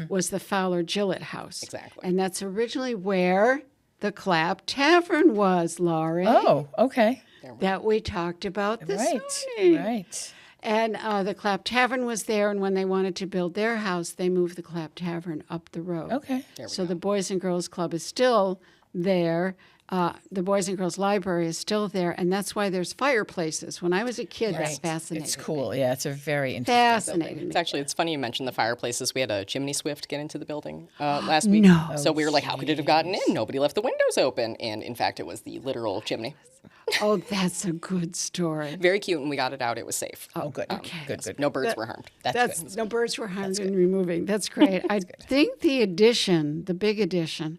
was the Fowler Gillett House. Exactly. And that's originally where the Clap Tavern was, Laurie. Oh, okay. That we talked about this Right. morning. Right. And the Clap Tavern was there, and when they wanted to build their house, they moved the Clap Tavern up the road. Okay. So the Boys and Girls Club is still there. The Boys and Girls Library is still there, and that's why there's fireplaces. When I was a kid, that's fascinating. It's cool. Yeah, it's a very interesting. Fascinating. It's funny you mentioned the fireplaces. We had a chimney swift get into the building last week. No. So we were like, how could it have gotten in? Nobody left the windows open. And in fact, it was the literal chimney. Oh, that's a good story. Very cute, and we got it out. It was safe. Oh, good. Good, good. No birds were harmed. That's good. No birds were harmed in removing. That's great. I think the addition, the big addition,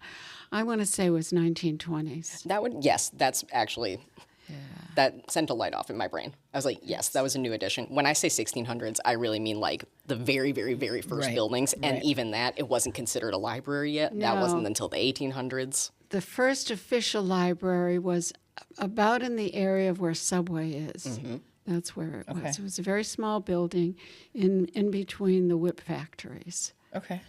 I want to say was 1920s. That would, yes, that's actually That sent a light off in my brain. I was like, yes, that was a new addition. When I say 1600s, I really mean like the very, very, very first Right, buildings. And right. even that, it wasn't considered a library yet. That No. wasn't until the 1800s. The first official library was about in the area of where Subway is. Mm-hmm. That's where it was. Okay. It was a very small building in between the whip factories. Okay.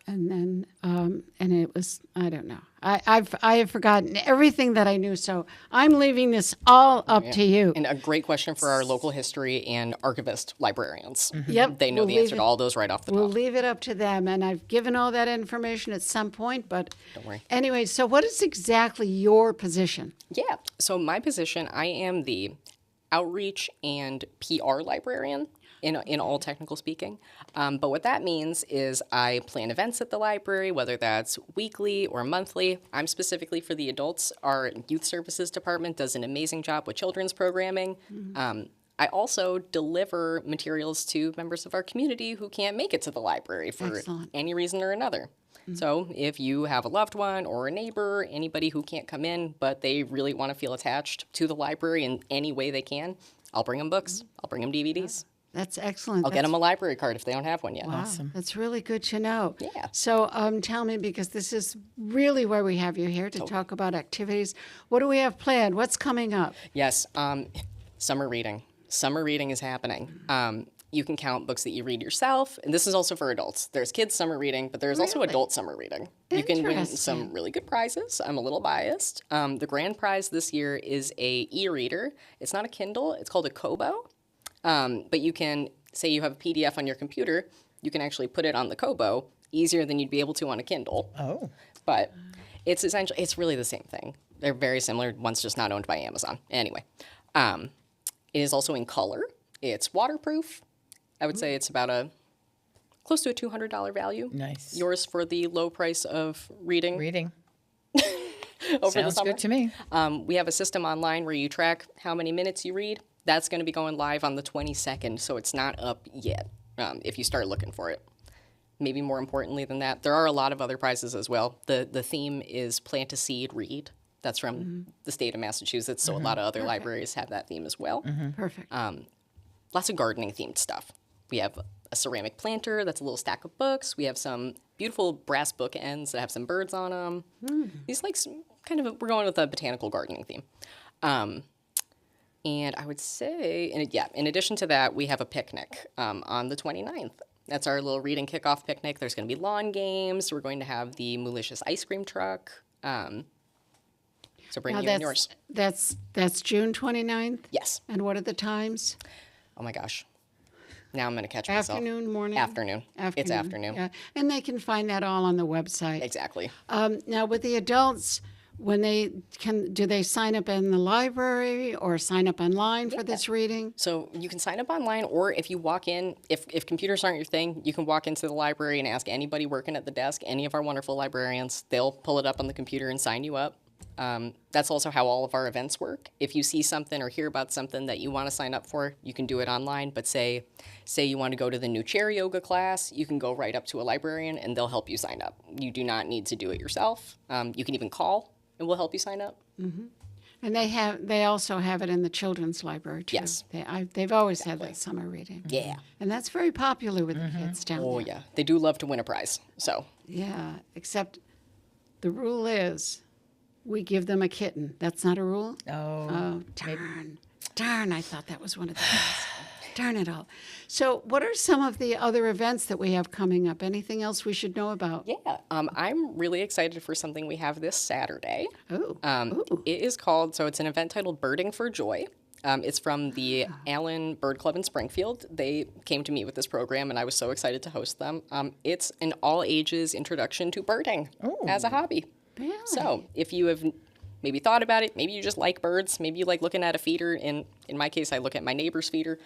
And then, and it was, I don't know. I have forgotten everything that I knew, so I'm leaving this all up to you. And a great question for our local history and archivist librarians. Yep. They know we'll the leave answer it- to all those right off the We'll top. leave it up to them, and I've given all that information at some point, but Don't worry. anyway, so what is exactly your position? Yeah. So my position, I am the outreach and PR librarian in all technical speaking. But what that means is I plan events at the library, whether that's weekly or monthly. I'm specifically for the adults. Our youth services department does an amazing job with children's programming. I also deliver materials to members of our community who can't make it to the library for Excellent. any reason or another. So if you have a loved one or a neighbor, anybody who can't come in, but they really want to feel attached to the library in any way they can, I'll bring them books. I'll bring them DVDs. That's excellent. I'll get them a library card if they don't have one yet. Wow, that's really good to know. Yeah. So tell me, because this is really why we have you here to talk about activities. What do we have planned? What's coming up? Yes, summer reading. Summer reading is happening. You can count books that you read yourself, and this is also for adults. There's kids summer reading, but there's also Really? adult summer reading. You can win Interesting. some really good prizes. I'm a little biased. The grand prize this year is a e-reader. It's not a Kindle. It's called a Kobo. But you can, say you have a PDF on your computer, you can actually put it on the Kobo easier than you'd be able to on a Kindle. Oh. But it's essentially, it's really the same thing. They're very similar. One's just not owned by Amazon. Anyway, it is also in color. It's waterproof. I would say it's about close to a $200 value. Nice. Yours for the low price of reading Reading. over the Sounds summer. good to me. We have a system online where you track how many minutes you read. That's going to be going live on the 22nd, so it's not up yet if you start looking for it. Maybe more importantly than that, there are a lot of other prizes as well. The theme is Plant a Seed, Read. That's from the state of Massachusetts, so a lot of other libraries have that theme as well. Perfect. Lots of gardening themed stuff. We have a ceramic planter that's a little stack of books. We have some beautiful brass bookends that have some birds on them. These like we're going with a botanical gardening theme. And I would say, in addition to that, we have a picnic on the 29th. That's our little reading kickoff picnic. There's going to be lawn games. We're going to have the Malicious ice cream truck. So bring Now you and yours. that's June 29th? Yes. And what are the times? Oh my gosh. Now I'm going to catch myself. Afternoon, morning? Afternoon. It's afternoon. Yeah. And they can find that all on the website. Exactly. Now, with the adults, when do they sign up in the library or sign up online for this reading? So you can sign up online, or if you walk in, if computers aren't your thing, you can walk into the library and ask anybody working at the desk, any of our wonderful librarians. They'll pull it up on the computer and sign you up. That's also how all of our events work. If you see something or hear about something that you want to sign up for, you can do it online. But say you want to go to the new chair yoga class, you can go right up to a librarian and they'll help you sign up. You do not need to do it yourself. You can even call and we'll help you sign up. And they also have it in the children's library too. Yes. They've always had that summer reading. Yeah. And that's very popular with the kids down Oh there. yeah, they do love to win a prize. So Yeah, except the rule is we give them a kitten. That's not a rule? Oh. Darn. Darn, I thought that was one of the rules. Darn it all. So what are some of the other events that we have coming up? Anything else we should know about? yeah, I'm really excited for something we have this Saturday. Oh, It is called, so it's an event titled Birding for Joy. It's from the Allen Bird Club in Springfield. They came to me with this program, and I was so excited to host them. It's an all-ages introduction to birding as a hobby. really? So if you have maybe thought about it, maybe you just like birds, maybe you like looking at a feeder. In my case, I look at my neighbor's feeder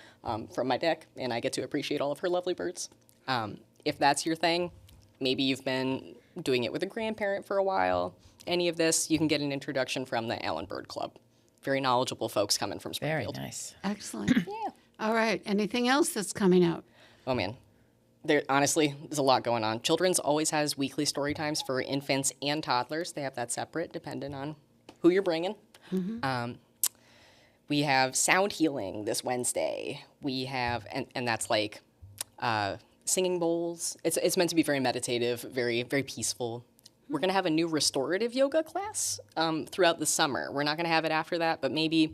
from my deck, and I get to appreciate all of her lovely birds. If that's your thing, maybe you've been doing it with a grandparent for a while, any of this, you can get an introduction from the Allen Bird Club. Very knowledgeable folks coming from Very Springfield. nice. Excellent. Yeah. All right. Anything else that's coming out? Oh man, honestly, there's a lot going on. Children's always has weekly story times for infants and toddlers. They have that separate, depending on who you're bringing. We have sound healing this Wednesday. We have, and that's like singing bowls. It's meant to be very meditative, very, very peaceful. We're going to have a new restorative yoga class throughout the summer. We're not going to have it after that, but maybe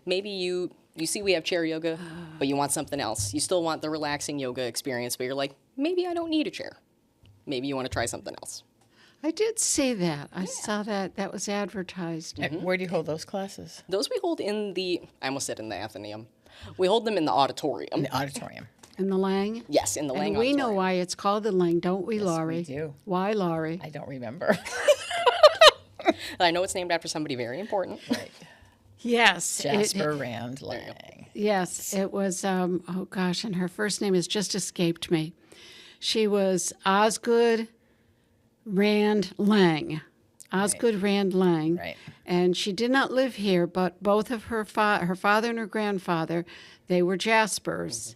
you see we have chair yoga, but you want something else. You still want the relaxing yoga experience, but you're like, maybe I don't need a chair. Maybe you want to try something else. I did see that. I saw that was advertised. Where do you hold those classes? Those we hold in I almost said in the Athenaeum. We hold them in the auditorium. In the auditorium. In the Lang? Yes, in the Lang And we know auditorium. why it's called the Lang, don't we, Yes, Laurie? we do. Why, Laurie? I don't remember. I know it's named after somebody very important. Right. Yes. Jasper Rand Lang. Yes, it was, oh gosh, and her first name has just escaped me. She was Osgood Rand Lang. Osgood Rand Lang. Right. And she did not live here, but both of her father and her grandfather, they were Jaspers.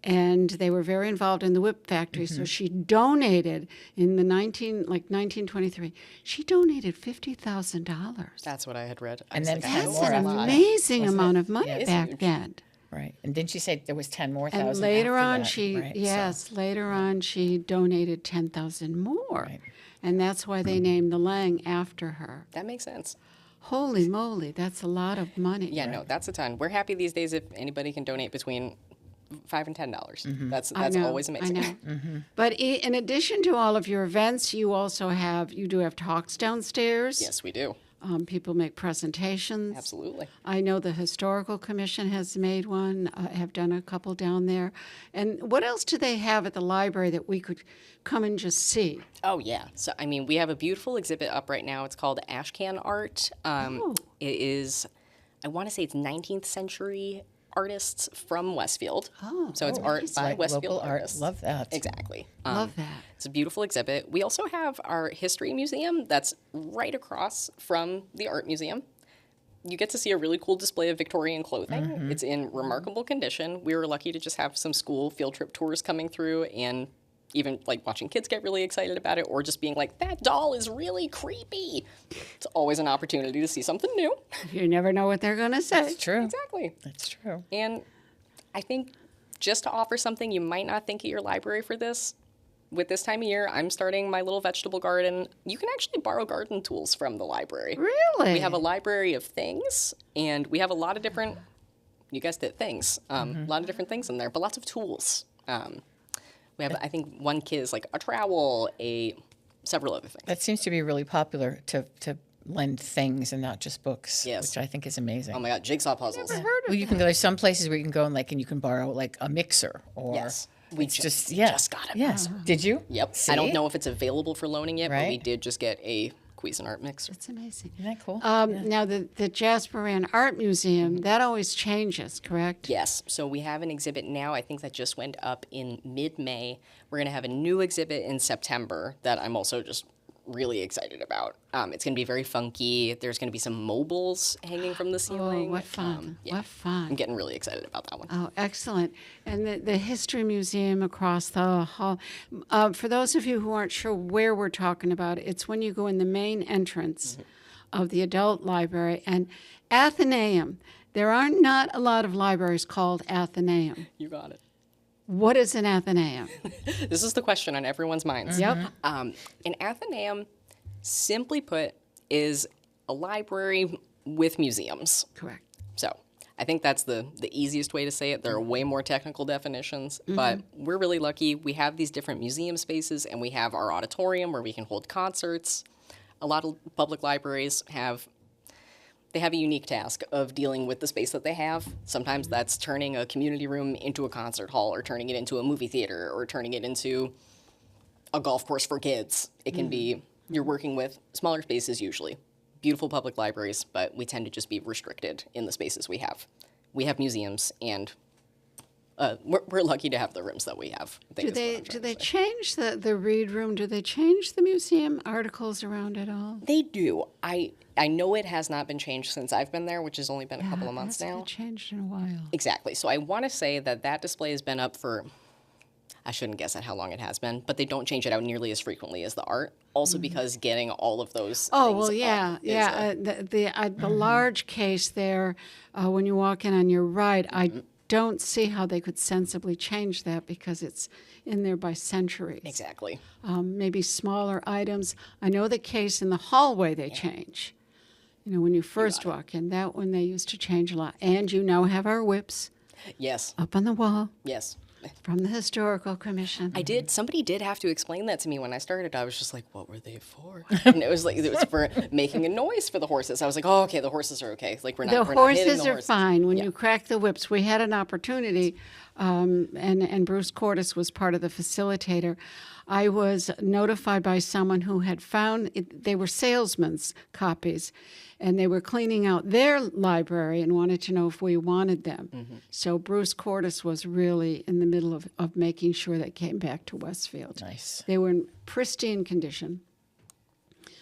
And they were very involved in the whip factory. So she donated in the 1923. She donated $50,000. That's what I had read. I And was then like, 10 That's more an after that. amazing Wasn't amount it? of money Yeah, it's back huge. then. Right. And didn't she say there was 10 more And thousand later after on, that? she Right, so- yes, later on she donated 10,000 more, Right. and that's why they named the Lang after her. that makes sense. Holy moly, that's a lot of money. Yeah, no, that's a ton. We're happy these days if anybody can donate between $5 and $10. That's I know, always amazing. I know. But in addition to all of your events, you do have talks downstairs. Yes, we do. People make presentations. Absolutely. I know the Historical Commission has made one, have done a couple down there. And what else do they have at the library that we could come and just see? Oh, yeah. So, I mean, we have a beautiful exhibit up right now. It's called Ashcan Art. It is, I want to say it's 19th century artists from Westfield. So it's art by Like Westfield local art. artists. Love that. Exactly. Love that. It's a beautiful exhibit. We also have our history museum that's right across from the art museum. You get to see a really cool display of Victorian clothing. It's in remarkable condition. We were lucky to just have some school field trip tours coming through and even like watching kids get really excited about it or just being like, that doll is really creepy. It's always an opportunity to see something new. You never know what they're going to say. It's true. Exactly. That's true. And I think just to offer something you might not think at your library for this, with this time of year, I'm starting my little vegetable garden. You can actually borrow garden tools from the library. Really? We have a library of things, and we have a lot of different, you guessed it, things. A lot of different things in there, but lots of tools. We have, I think, one kit is like a trowel, several other things. That seems to be really popular to lend things and not just books, Yes. which I think is amazing. Oh my God, jigsaw puzzles. Well, you can go. There's some places where you can go and you can borrow like a mixer or Yes. We it's just yeah. got it. Yes. Did you? Yep. See? I don't know if it's available for loaning yet, but we Right. did just get a Cuisinart mixer. It's amazing. Isn't that cool? Now, the Jasper Rand Art Museum, that always changes, correct? Yes. So we have an exhibit now, I think that just went up in mid-May. We're going to have a new exhibit in September that I'm also just really excited about. It's going to be very funky. There's going to be some mobiles hanging from the Oh, ceiling. what fun. Yeah. What fun. I'm getting really excited about that one. Oh, excellent. And the History Museum across the hall. For those of you who aren't sure where we're talking about, it's when you go in the main entrance of the adult library. And Athenaeum, there are not a lot of libraries called Athenaeum. You got it. What is an Athenaeum? This is the question on everyone's minds. Yep. An Athenaeum, simply put, is a library with museums. Correct. So I think that's the easiest way to say it. There are way more technical definitions, but we're really lucky. We have these different museum spaces, and we have our auditorium where we can hold concerts. A lot of public libraries have a unique task of dealing with the space that they have. Sometimes that's turning a community room into a concert hall, or turning it into a movie theater, or turning it into a golf course for kids. It can be, you're working with smaller spaces usually. Beautiful public libraries, but we tend to just be restricted in the spaces we have. We have museums, and we're lucky to have the rooms that we have. I think is what I'm Do trying they to say. change the read room? Do they change the museum articles around it all? They do. I know it has not been changed since I've been there, which has only been a couple of months Hasn't now. been changed in a while. Exactly. So I want to say that display has been up for, I shouldn't guess at how long it has been, but they don't change it out nearly as frequently as the art. Also because getting all of those. Oh, things well, yeah, up is yeah. The large case there, when you walk in on your right, I don't see how they could sensibly change that because it's in there by centuries. exactly. Maybe smaller items. I know the case in the hallway they change. You know, when you first walk in, that one they used to change a lot. And you now have our whips Yes. up on the wall Yes. from the Historical Commission. I did. Somebody did have to explain that to me when I started. I was just like, "What were they for?" And it was for making a noise for the horses. I was like, "Oh, okay, the horses are okay. Like we're not. The we're not hitting horses the are horses." fine. When Yeah. you crack the whips, we had an opportunity, and Bruce Cordes was part of the facilitator. I was notified by someone who had found they were salesmen's copies, and they were cleaning out their library and wanted to know if we wanted them. Mm-hmm. So Bruce Cordes was really in the middle of making sure they came back to Westfield. Nice. They were in pristine condition.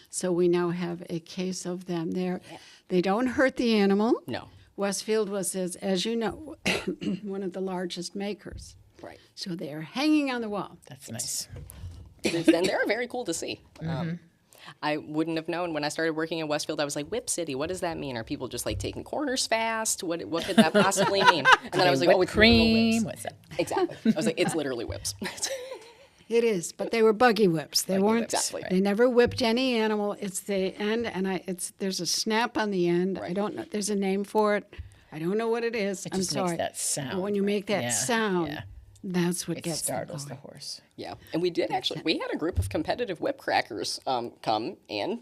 So we now have a case of them there. They don't hurt the animal. No. Westfield was, as you know, one of the largest makers. Right. So they are hanging on the wall. That's nice. And they're very cool to see. I wouldn't have known when I started working in Westfield. I was like, Whip City, what does that mean? Are people just like taking corners fast? What could that possibly mean? And then I was like, Whipped oh, it's literal cream. whips. What's that? Exactly. I was like, it's literally whips. It is, but they were buggy whips. They weren't. Exactly. They never whipped any animal. It's the end, and there's a snap on the end. I don't know. There's a name for it. I don't know what it is. It I'm just sorry. makes that sound. But when you make that Yeah, sound, yeah. that's what It gets them startles the going. horse. Yeah. And we did actually, we had a group of competitive whip crackers come and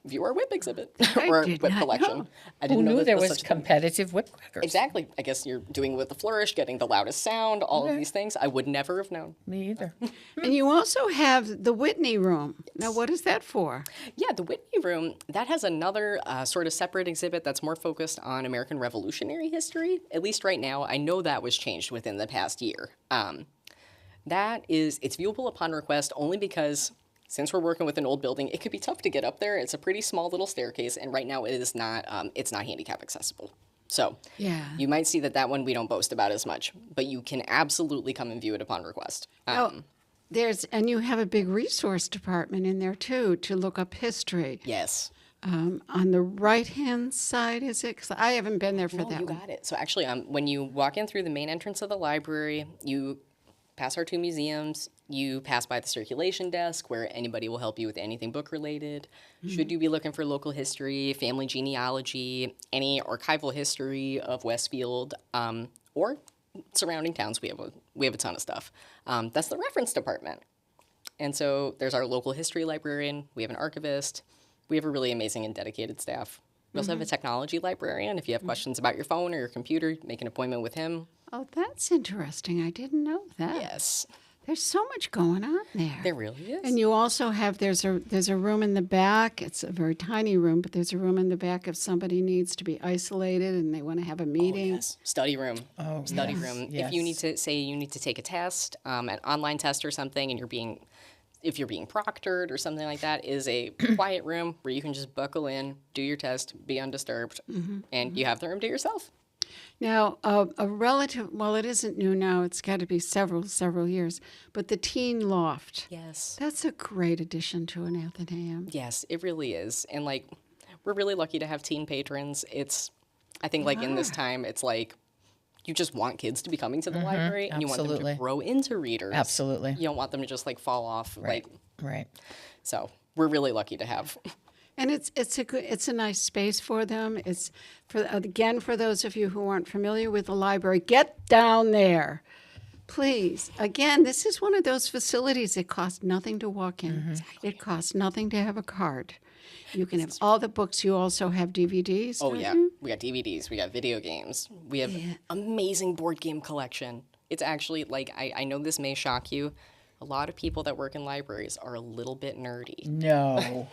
view our whip exhibit I or did whip not collection. know. I Who didn't know knew that there was such a thing. competitive whip crackers? Exactly. I guess you're doing with the flourish, getting the loudest sound, all of these things. I would never have known. Me either. And you also have the Whitney Room. Now, what is that for? Yeah, the Whitney Room, that has another sort of separate exhibit that's more focused on American Revolutionary history. At least right now, I know that was changed within the past year. It's viewable upon request only because since we're working with an old building, it could be tough to get up there. It's a pretty small little staircase, and right now it's not handicap accessible. So Yeah. you might see that one we don't boast about as much, but you can absolutely come and view it upon request. And you have a big resource department in there too to look up history. Yes. On the right-hand side, is it? 'Cause I haven't been there for No, that you one. got it. So actually, when you walk in through the main entrance of the library, you pass our two museums, you pass by the circulation desk where anybody will help you with anything book related. Should you be looking for local history, family genealogy, any archival history of Westfield, or surrounding towns, we have a ton of stuff. That's the reference department. And so there's our local history librarian, we have an archivist, we have a really amazing and dedicated staff. We also have a technology librarian. If you have questions about your phone or your computer, make an appointment with him. Oh, that's interesting. I didn't know that. Yes, There's so much going on there. there really is. And you also have there's a room in the back. It's a very tiny room, but there's a room in the back if somebody needs to be isolated and they want to have a meeting. Yes, study room. Oh, study yes, room. yes. If you need to take a test, an online test or something, and if you're being proctored or something like that, is a quiet room where you can just buckle in, do your test, be undisturbed, and you have the room to yourself. Now, a relative, well, it isn't new now. It's got to be several years. But the Teen Loft. Yes. That's a great addition to an Athenaeum. Yes, it really is. And we're really lucky to have teen patrons. I think in this time, it's you just want kids to be coming to the library and you want them absolutely. to grow into readers. Absolutely. You don't want them to just fall off. Right. Right. So we're really lucky to have. And it's a nice space for them. It's for those of you who aren't familiar with the library, get down there, please. Again, this is one of those facilities that costs nothing to walk in. It costs nothing to have a card. You can have all the books. You also have DVDs. Oh don't yeah, you? we got DVDs, we got video games, we have amazing board game collection. It's actually I know this may shock you. A lot of people that work in libraries are a little bit nerdy. No.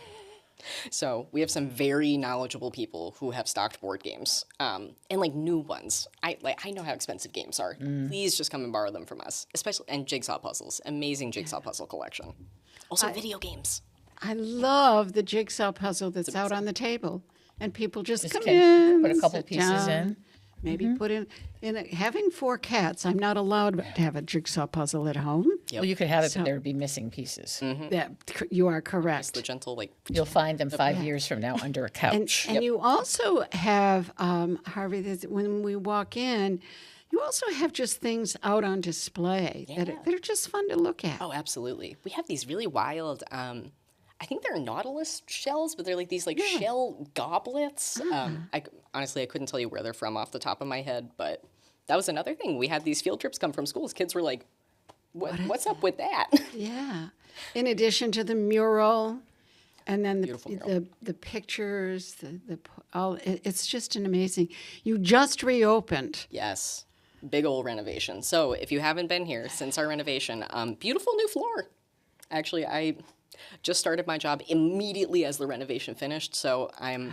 So we have some very knowledgeable people who have stocked board games, and new ones. I know how expensive games are. Please just come and borrow them from us, and jigsaw puzzles. Amazing jigsaw puzzle collection. Also video games. I love the jigsaw puzzle that's out on the table, and people just come can in, put a couple sit pieces down, in. Maybe put having 4 cats. I'm not allowed to have a jigsaw puzzle at home. Yep. Well, you could have it, but there would be missing pieces. That you are correct. The gentle, like, You'll find them 5 years from now under a couch. And you also have, Harvey, when we walk in, you also have just things out on display that are just fun to look at. oh, absolutely. We have these really wild, I think they're nautilus shells, but they're like these like shell goblets. Honestly, I couldn't tell you where they're from off the top of my head, but that was another thing. We had these field trips come from schools. Kids were like, what's up with that? Yeah. In addition to the mural, and then Beautiful mural. the pictures, it's just an amazing. You just reopened. Yes. Big old renovation. So if you haven't been here since our renovation, beautiful new floor. Actually, I just started my job immediately as the renovation finished, so I'm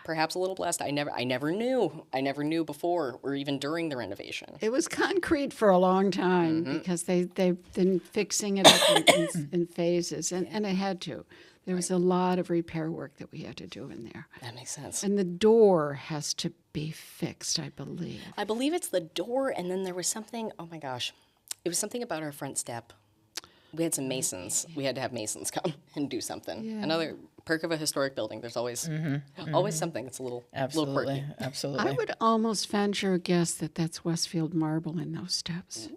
perhaps a little blessed. I never knew before or even during the renovation. It was concrete for a long time because they've been fixing it up in phases, and it had to. There was a lot of repair work that we had to do in there. That makes sense. And the door has to be fixed, I believe. I believe it's the door, and then there was something, oh my gosh, it was something about our front step. We had some masons. We had to have masons come and do something. Yeah. Another perk of a historic building. There's always something that's a little quirky. Absolutely. I would almost venture a guess that that's Westfield marble in those steps.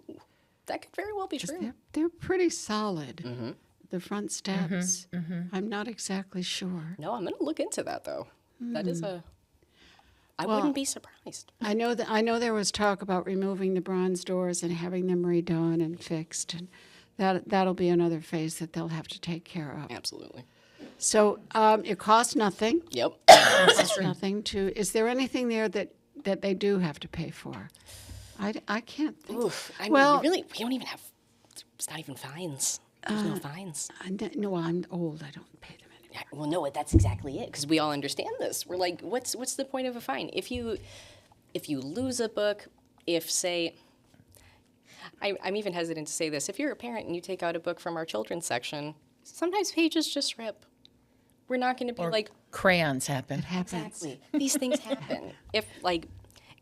That could very well be true. They're pretty solid. The front steps. I'm not exactly sure. No, I'm going to look into that, though. That is I wouldn't be surprised. I know there was talk about removing the bronze doors and having them redone and fixed, and that'll be another phase that they'll have to take care of. Absolutely. So it costs nothing. Yep. It costs nothing to. Is there anything there that they do have to pay for? I can't think. Oof. I mean, Well- we don't even have, it's not even fines. There's no fines. No, I'm old. I don't pay them anymore. Yeah, well, no, that's exactly it, because we all understand this. We're like, what's the point of a fine? If you lose a book, if, say, I'm even hesitant to say this, if you're a parent and you take out a book from our children's section, sometimes pages just rip. We're not going to be like, Crayons happen. It happens. exactly, these things happen. If, like,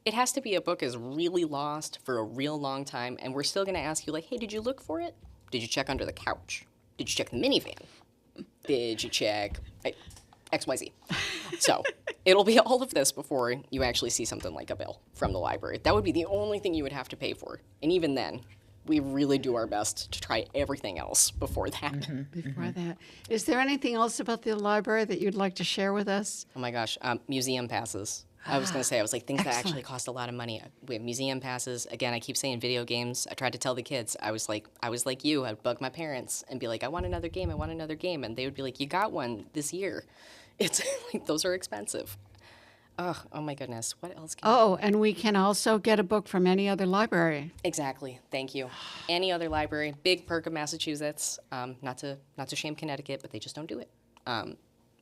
it has to be a book is really lost for a real long time, and we're still going to ask you, like, hey, did you look for it? Did you check under the couch? Did you check the minivan? Did you check XYZ? So it'll be all of this before you actually see something like a bill from the library. That would be the only thing you would have to pay for. And even then, we really do our best to try everything else before that. Before that, is there anything else about the library that you'd like to share with us? Oh my gosh, museum passes. I was going to say, I was like, things that actually cost a lot of money. We have museum passes. Again, I keep saying video games. I tried to tell the kids. I was like you. I'd bug my parents and be like, I want another game. And they would be like, you got one this year. It's like, those are expensive. Oh my goodness. What else can Oh, and we can also get a book from any other library. Exactly. Thank you. Any other library. Big perk of Massachusetts. Not to shame Connecticut, but they just don't do it.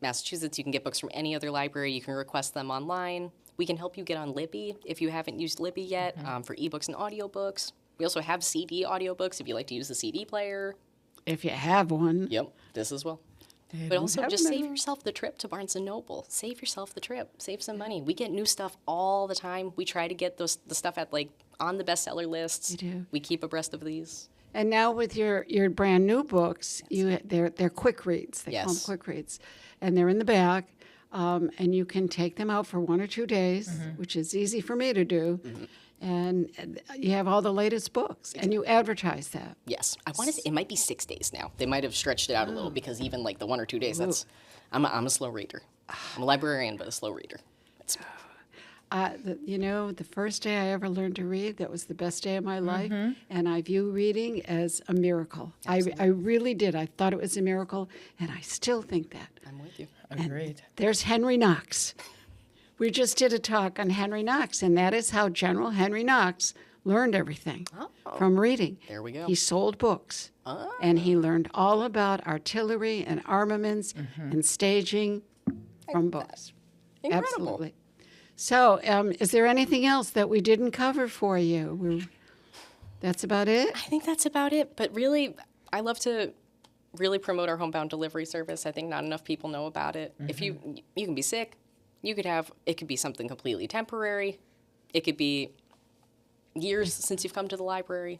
Massachusetts, you can get books from any other library. You can request them online. We can help you get on Libby if you haven't used Libby yet, for ebooks and audiobooks. We also have CD audiobooks if you like to use the CD player. If you have one. Yep, this as well. But also, just save yourself the trip to Barnes & Noble. Save yourself the trip. Save some money. We get new stuff all the time. We try to get the stuff at, like, on the bestseller lists. We do. We keep abreast of these. And now with your brand new books, they're quick reads. They call them Yes. quick reads, and they're in the back, and you can take them out for 1 or 2 days, which is easy for me to do. And you have all the latest books, and you advertise that. Yes, I want to. It might be 6 days now. They might have stretched it out a little because even like the 1 or 2 days. I'm a slow reader. I'm a librarian, but a slow reader. It's, The first day I ever learned to read, that was the best day of my life, and I view reading as a miracle. I really did. I thought it was a miracle, and I still think that. I'm with you. Agreed. There's Henry Knox. We just did a talk on Henry Knox, and that is how General Henry Knox learned everything from reading. There we go. He sold books, and he learned all about artillery and armaments and staging from books. Incredible. Absolutely. So, is there anything else that we didn't cover for you? That's about it? I think that's about it. But really, I love to really promote our homebound delivery service. I think not enough people know about it. If you can be sick, it could be something completely temporary. It could be years since you've come to the library.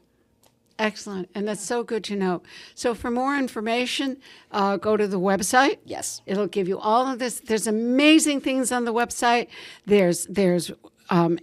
Excellent. And that's so good to know. So for more information, go to the website. Yes. It'll give you all of this. There's amazing things on the website. There's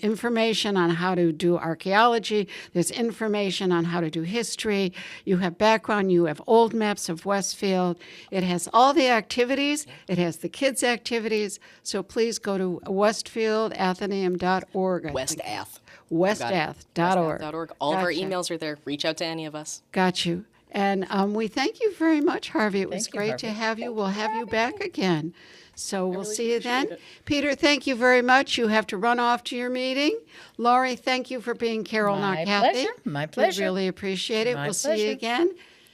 information on how to do archaeology. There's information on how to do history. You have background. You have old maps of Westfield. It has all the activities. It has the kids' activities. So please go to westfieldathenaeum.org. Westath. Westath.org. Westath.org. All of our Gotcha. emails are there. Reach out to any of us. Got you. And we thank you very much, Harvey. It was Thank you, great Harvey. to have you. We'll have you back again. So we'll see you then. Peter, thank you very much. You have to run off to your meeting. Laurie, thank you for being Carol, My not Kathy. pleasure. My We pleasure. really appreciate it. My We'll see you pleasure. again.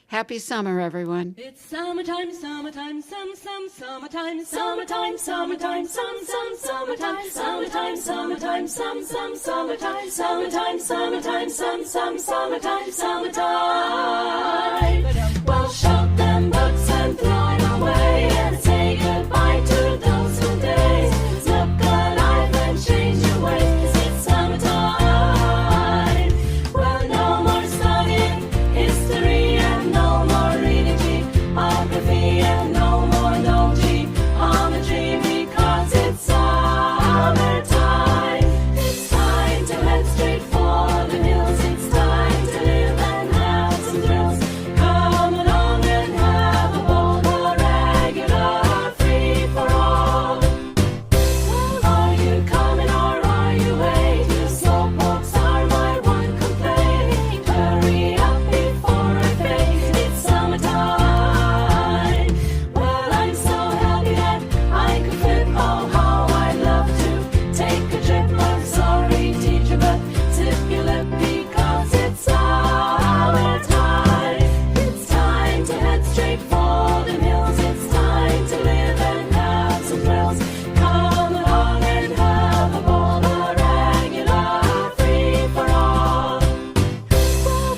Happy summer, everyone. It's summertime, summertime, summertime, summertime, summertime, summertime, summertime, summertime, summertime, summertime, summertime, summertime, summertime, summertime. Well, shut them books and throw it away and say goodbye to those old days. Look alive and change your ways. It's summertime. Well, no more studying history and no more reading geography and no more no geometry because it's summertime. It's time to head straight for the hills. It's time to live and have some thrills. Come along and have a ball, a regular free for all. Are you coming or are you late? You slowpokes are my one complaint. Hurry up before I fade. It's summertime. Well, I'm so happy that I could flip. Oh, how I'd love to take a trip. I'm sorry, teacher, but tip your lip because it's summertime. It's time to head straight for the hills. It's time to live and have some thrills. Come along and have a ball, a regular free for all.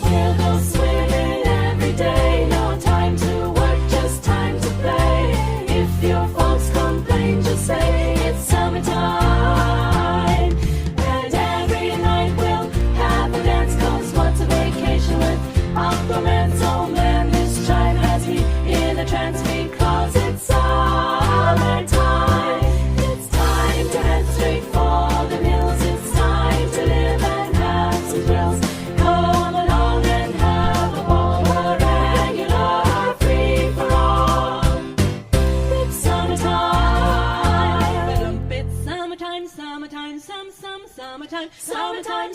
We'll go swimming every day. No time to work, just time to play. If your folks complain, just say it's summertime. And every night we'll have a dance, 'cause what's a vacation without romance? Oh man, this time has me in a trance because it's summertime. It's time to head straight for the hills. It's time to live and have some thrills. Come along and have a ball, a regular free for all. It's summertime. It's summertime, summertime, summertime, summertime,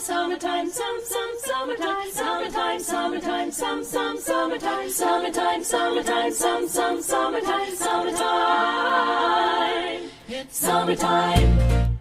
summertime, summertime, summertime, summertime, summertime, summertime, summertime, summertime, summertime. It's summertime.